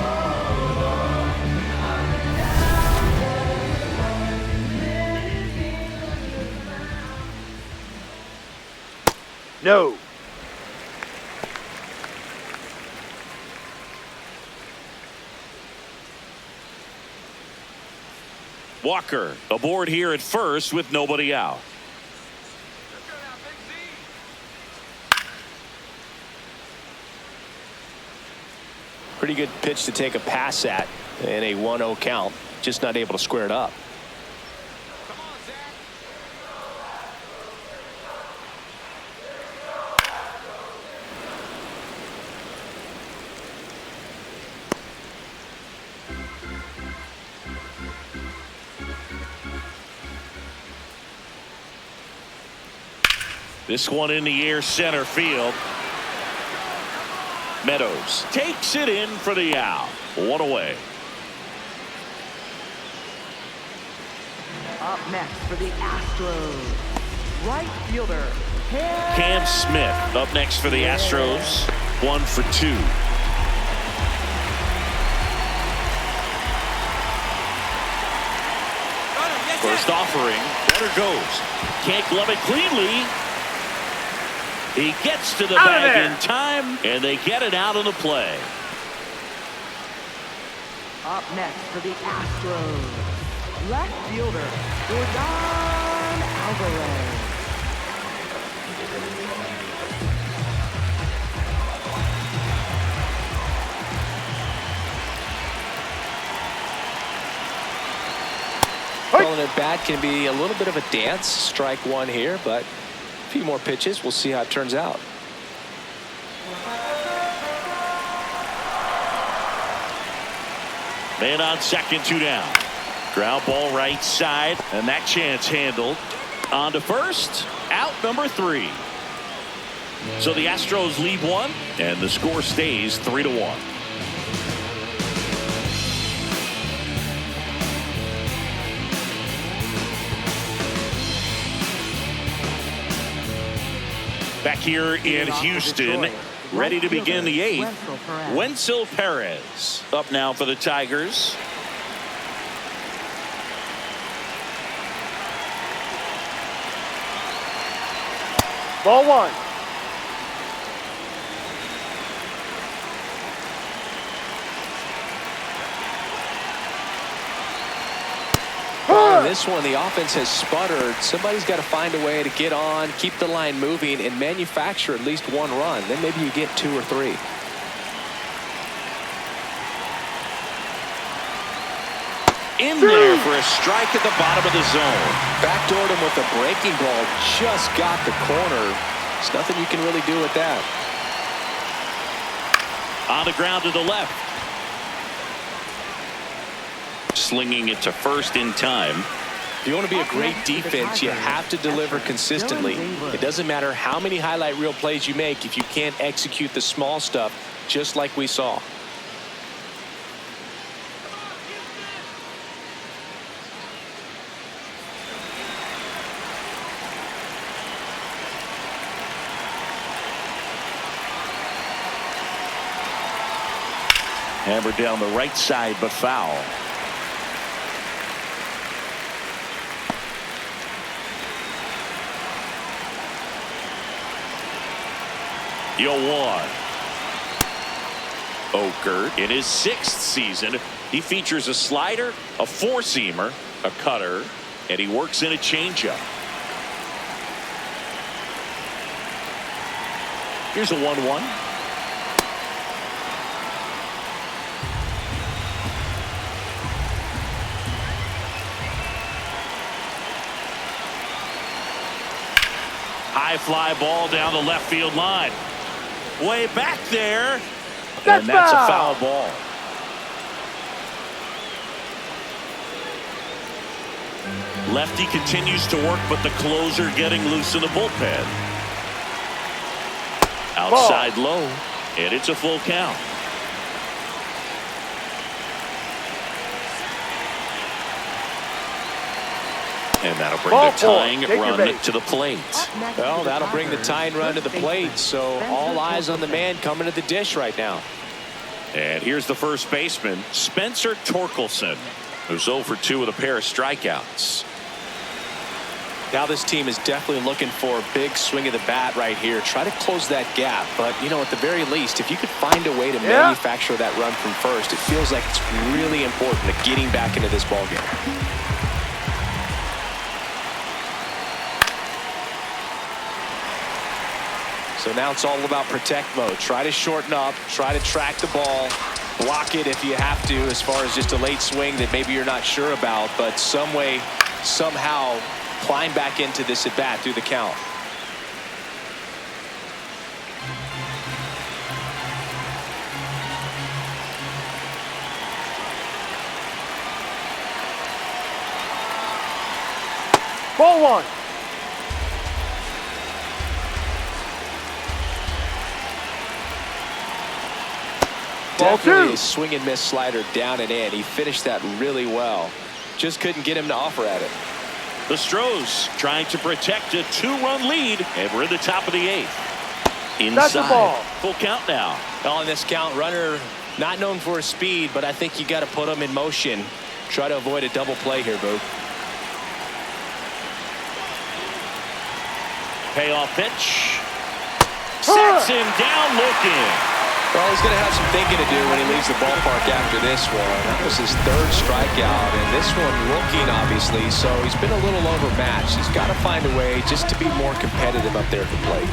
No. Walker aboard here at first with nobody out. Pretty good pitch to take a pass at in a 1-0 count. Just not able to square it up. This one in the air, center field. Meadows takes it in for the out. 1 away. Up next for the Astros, right fielder, Cam Smith up next for the Astros. 1 for 2. First offering, better goes. Can't glove it cleanly. He gets to the bag in time, and they get it out of the play. Up next for the Astros, left fielder, Jordan Alvarez. Calling it bat can be a little bit of a dance. Strike 1 here, but a few more pitches. We'll see how it turns out. Man on second, 2 down. Ground ball right side, and that chance handled. On to first, out number 3. So the Astros lead 1, and the score stays 3-1. Back here in Houston, ready to begin the 8th. Wenzel Perez up now for the Tigers. Ball 1. On this one, the offense has sputtered. Somebody's got to find a way to get on, keep the line moving, and manufacture at least 1 run. Then maybe you get 2 or 3. In there for a strike at the bottom of the zone. Backdoored him with a breaking ball. Just got the corner. There's nothing you can really do with that. On the ground to the left. Slinging it to first in time. If you want to be a great defense, you have to deliver consistently. It doesn't matter how many highlight reel plays you make if you can't execute the small stuff, just like we saw. Hammered down the right side, but foul. One. Oker in his 6th season. He features a slider, a four-seamer, a cutter, and he works in a changeup. Here's a 1-1. High fly ball down the left field line. Way back there. And that's a foul ball. Lefty continues to work, but the closer getting loose in the bullpen. Outside low, and it's a full count. And that'll bring the tying run to the plate. Well, that'll bring the tying run to the plate. So all eyes on the man coming to the dish right now. And here's the first baseman, Spencer Torkelson, who's 0 for 2 with a pair of strikeouts. Now this team is definitely looking for a big swing of the bat right here. Try to close that gap. But, you know, at the very least, if you could find a way to manufacture that run from first, it feels like it's really important to getting back into this ballgame. So now it's all about protect mode. Try to shorten up, try to track the ball, block it if you have to, as far as just a late swing that maybe you're not sure about, but some way, somehow climb back into this at bat through the count. Ball 1. Definitely a swing and miss slider down and in. He finished that really well. Just couldn't get him to offer at it. The Astros trying to protect a 2-run lead, and we're in the top of the 8th. Inside. That's the ball. Full count now. On this count, runner not known for his speed, but I think you got to put him in motion. Try to avoid a double play here, Boo. Payoff pitch. Sets him down looking. Well, he's going to have some thinking to do when he leaves the ballpark after this one. That was his 3rd strikeout, and this one looking, obviously, so he's been a little overmatched. He's got to find a way just to be more competitive up there at the plate.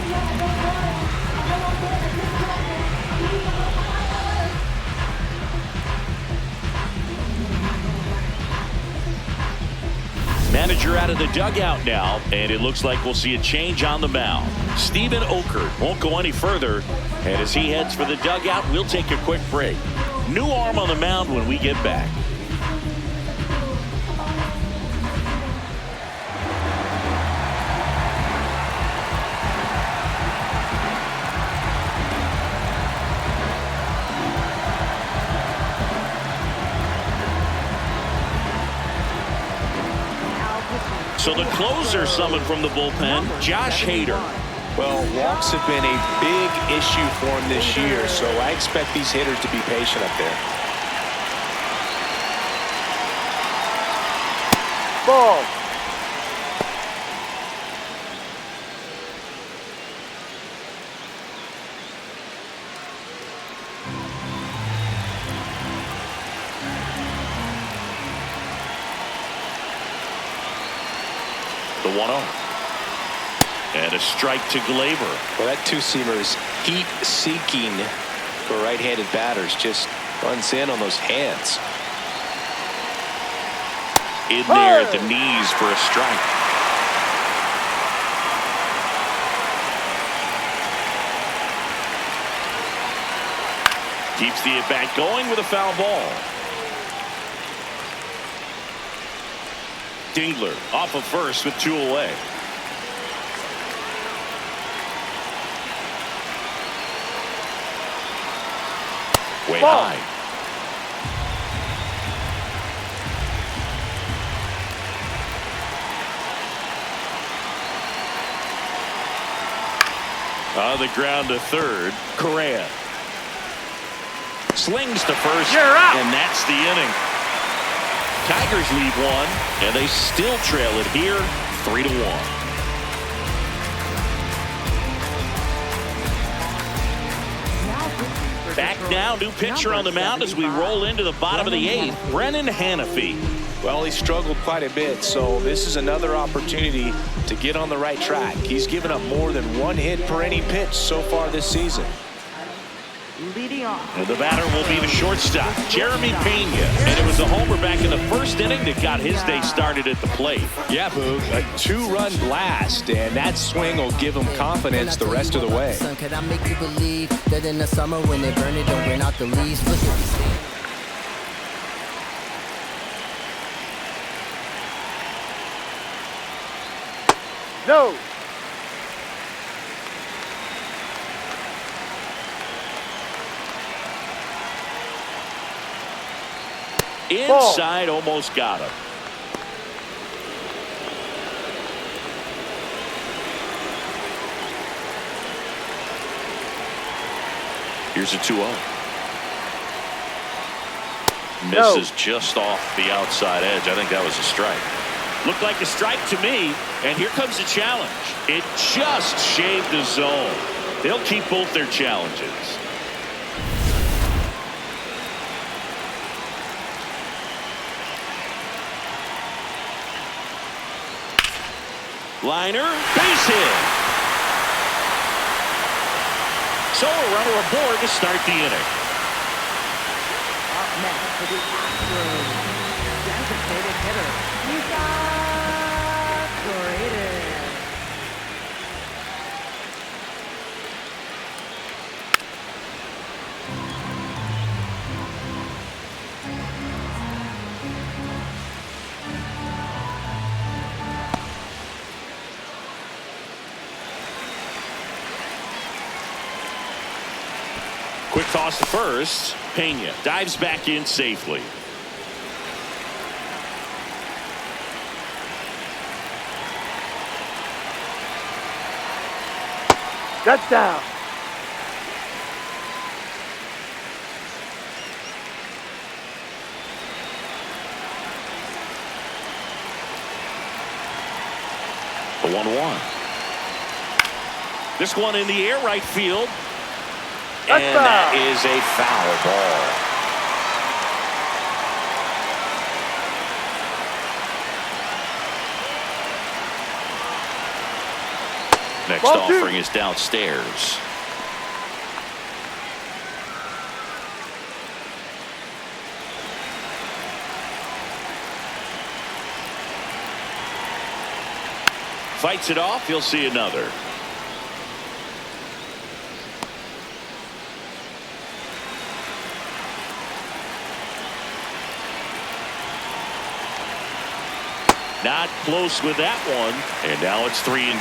Manager out of the dugout now, and it looks like we'll see a change on the mound. Steven Oker won't go any further, and as he heads for the dugout, we'll take a quick break. New arm on the mound when we get back. So the closer summoned from the bullpen, Josh Hader. Well, walks have been a big issue for him this year, so I expect these hitters to be patient up there. Ball. The 1-0. And a strike to Glaber. Well, that two-seamer is heat-seeking for right-handed batters. Just runs in on those hands. In there at the knees for a strike. Keeps the at-bat going with a foul ball. Dingler off of first with 2 away. Way Ball. high. On the ground to third, Correa. Slings to first, You're out. and that's the inning. Tigers lead 1, and they still trail it here, 3-1. Back now, new pitcher on the mound as we roll into the bottom of the 8th, Brennan Hanafy. Well, he struggled quite a bit, so this is another opportunity to get on the right track. He's given up more than 1 hit per inning pitch so far this season. Leading off. And the batter will be the shortstop, Jeremy Pena. And it was a homer back in the first inning that got his day started at the plate. Yeah, Boog, a 2-run blast, and that swing will give him confidence the rest of the way. Son, can I make you believe that in the summer when they burn it, don't burn out the leaves? Look at me stand. No. Inside, almost got him. Here's a 2-0. Misses just off the outside edge. I think that was a strike. Looked like a strike to me, and here comes the challenge. It just shaved the zone. They'll keep both their challenges. Liner, base hit. So a runner aboard to start the inning. Up next for the Astros, designated hitter, Graded. Quick toss to first. Pena dives back in safely. That's down. The 1-1. This one in the air right field. That's and that is a foul ball. Next Ball two. offering is downstairs. Fights it off. He'll see another. Not close with that one, and now it's 3-2.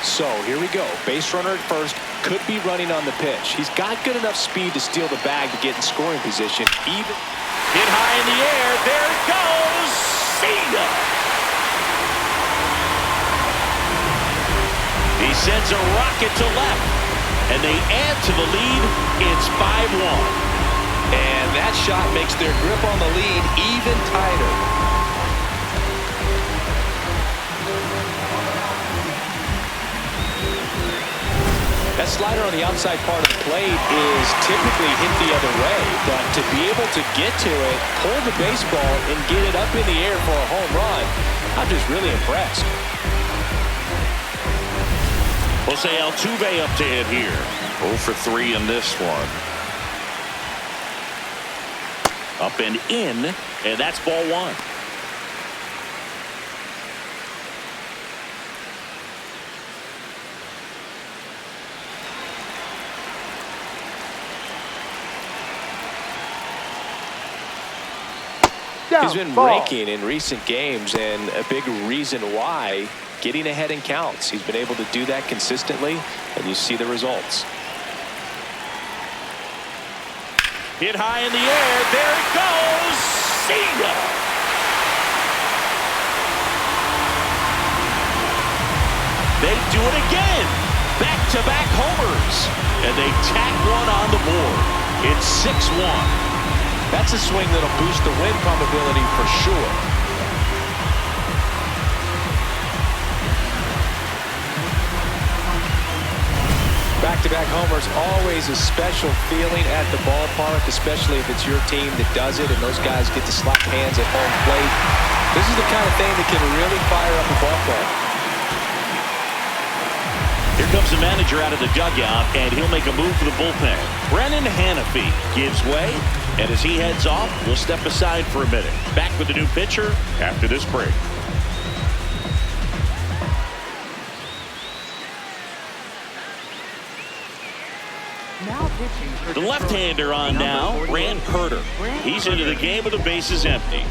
So here we go. Base runner at first, could be running on the pitch. He's got good enough speed to steal the bag to get in scoring position. Even hit high in the air. There it goes. See ya. He sends a rocket to left, and they add to the lead. It's 5-1. And that shot makes their grip on the lead even tighter. That slider on the outside part of the plate is typically hit the other way, but to be able to get to it, pull the baseball, and get it up in the air for a home run, I'm just really impressed. Jose Altuve up to hit here. 0 for 3 in this one. Up and in, and that's ball 1. down. He's been Ball. raking in recent games, and a big reason why, getting ahead in counts. He's been able to do that consistently, and you see the results. Hit high in the air. There it goes. See ya. They do it again. Back-to-back homers. And they tack one on the board. It's 6-1. That's a swing that'll boost the win probability for sure. Back-to-back homers, always a special feeling at the ballpark, especially if it's your team that does it and those guys get to slap hands at home plate. This is the kind of thing that can really fire up a ball club. Here comes the manager out of the dugout, and he'll make a move for the bullpen. Brennan Hanafy gives way, and as he heads off, we'll step aside for a minute. Back with the new pitcher after this break. Now pitching for The Detroit, left-hander on number now, 48, Grant Herter. He's into the game with the bases empty.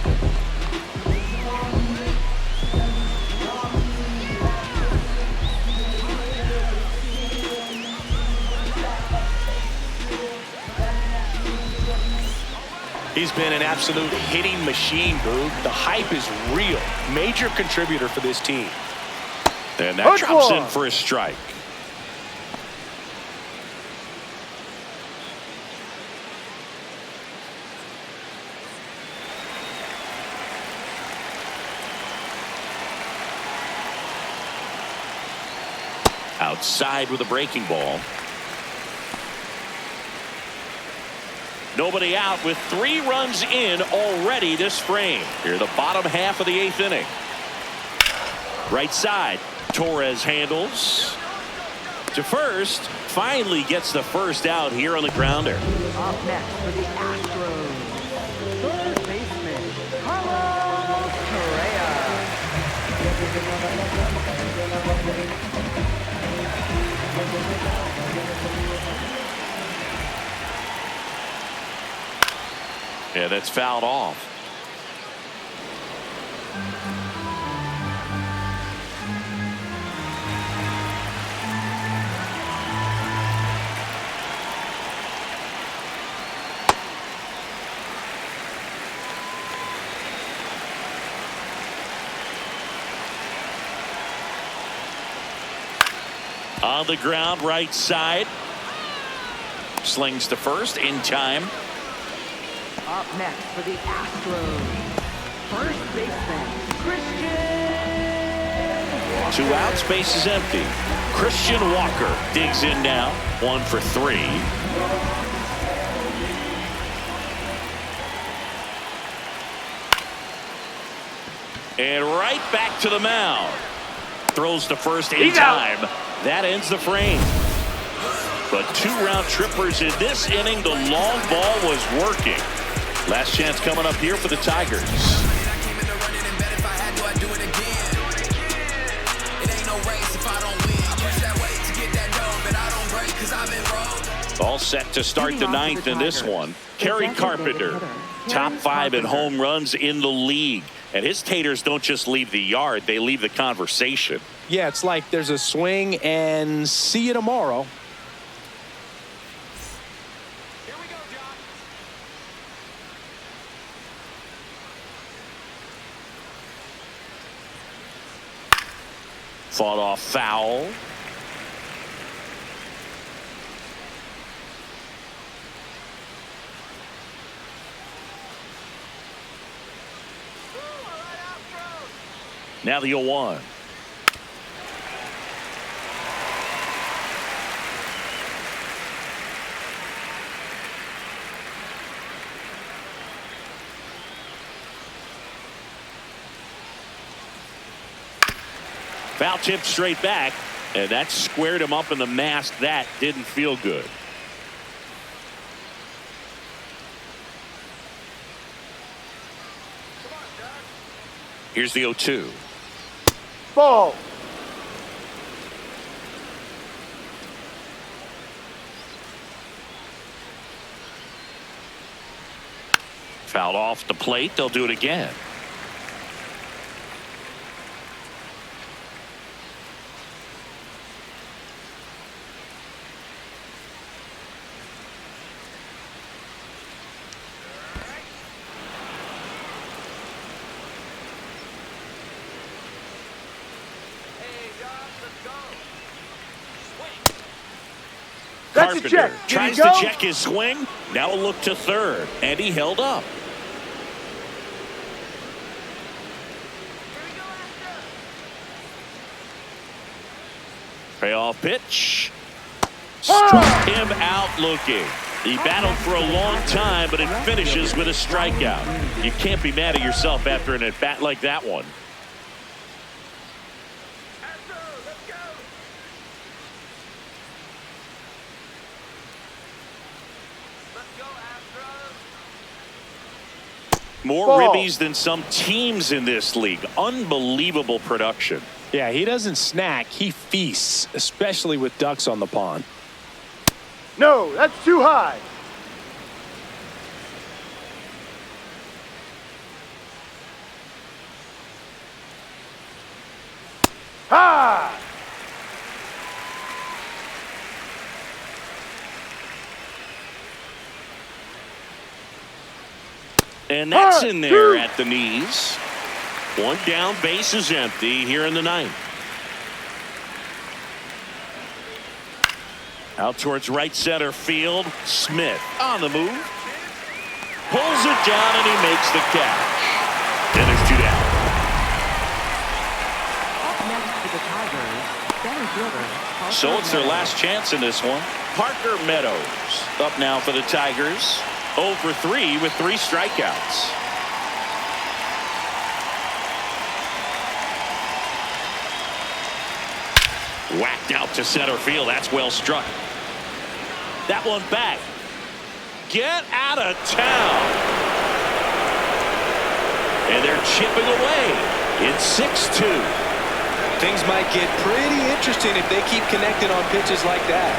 He's been an absolute hitting machine, Boog. The hype is real. Major contributor for this team. And that drops in for a strike. Outside with a breaking ball. Nobody out with 3 runs in already this frame. Here, the bottom half of the 8th inning. Right side, Torres handles to first. Finally gets the first out here on the grounder. Up next for the Astros, third baseman, Carlos Correa. Yeah, that's fouled off. On the ground, right side. Slings to first in time. Up next for the Astros, first baseman, Christian. 2 outs, base is empty. Christian Walker digs in now. 1 for 3. And right back to the mound. Throws to first in time. That ends the frame. But 2 round trippers in this inning. The long ball was working. Last chance coming up here for the Tigers. All set to start the 9th in this one. Kerry Carpenter, top 5 in home runs in the league. And his taters don't just leave the yard, they leave the conversation. Yeah, it's like there's a swing and see you tomorrow. Fought off foul. Now the 0-1. Foul tip straight back, and that squared him up in the mask. That didn't feel good. Here's the 0-2. Ball. Fouled off the plate. They'll do it again. That's a check. Tries to check his swing. Now a look to third, and he held up. Payoff pitch. Struck him out looking. He battled for a long time, but it finishes with a strikeout. You can't be mad at yourself after an at-bat like that one. More ribbies than some teams in this league. Unbelievable production. Yeah, he doesn't snack, he feasts, especially with ducks on the pond. No, that's too high. Ha! And that's in there at the knees. One down, base is empty here in the ninth. Out towards right center field. Smith on the move. Pulls it down and he makes the catch. And there's two down. Up next to the Tigers, center fielder. So it's their last chance in this one. Parker Meadows up now for the Tigers. 0 for 3 with 3 strikeouts. Whacked out to center field. That's well struck. That one back. Get out of town. And they're chipping away. It's 6-2. Things might get pretty interesting if they keep connecting on pitches like that.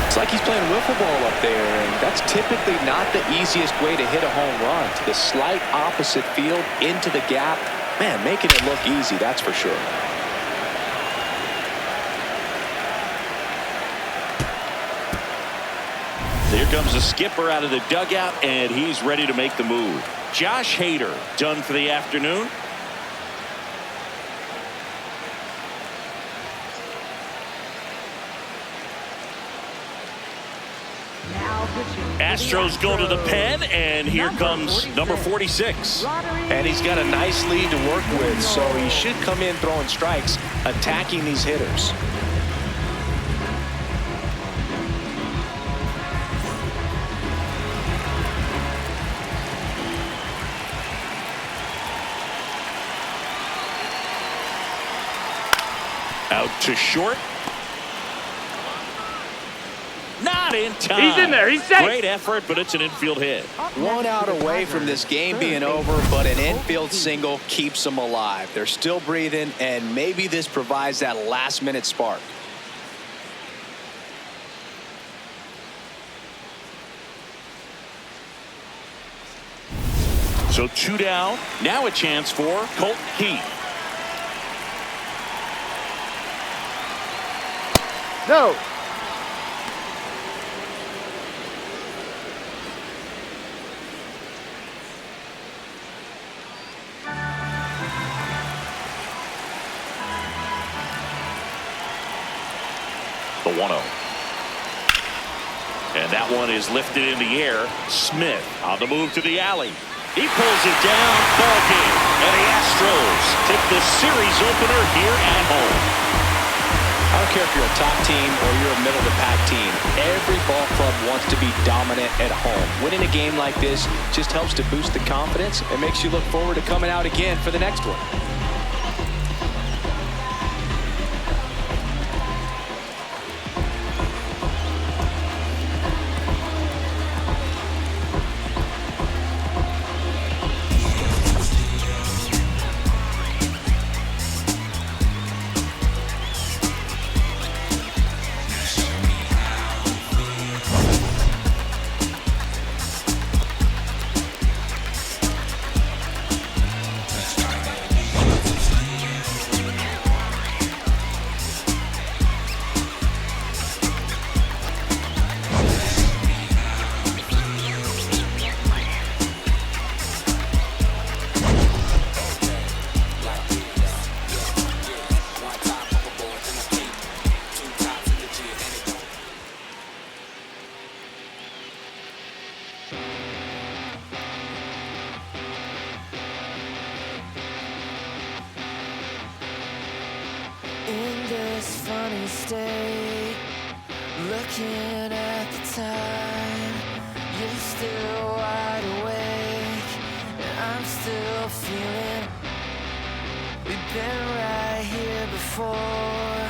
It's like he's playing wiffle ball up there, and that's typically not the easiest way to hit a home run. To the slight opposite field, into the gap. Man, making it look easy, that's for sure. Here comes the skipper out of the dugout, and he's ready to make the move. Josh Hader done for the afternoon. Astros go to the pen, and here comes number 46. And he's got a nice lead to work with, so he should come in throwing strikes, attacking these hitters. Out to short. Not in time. He's in there. He's safe. Great effort, but it's an infield hit. One out away from this game being over, but an infield single keeps them alive. They're still breathing, and maybe this provides that last-minute spark. So 2 down. Now a chance for Colt Keith. No. The 1-0. And that one is lifted in the air. Smith on the move to the alley. He pulls it down. Ball game. And the Astros take the series opener here at home. I don't care if you're a top team or you're a middle-of-the-pack team. Every ball club wants to be dominant at home. Winning a game like this just helps to boost the confidence and makes you look forward to coming out again for the next one. funny state. Looking at the time, you're still wide awake, and I'm still feeling. We've been right here before.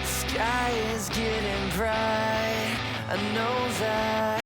The sky is getting bright. I know that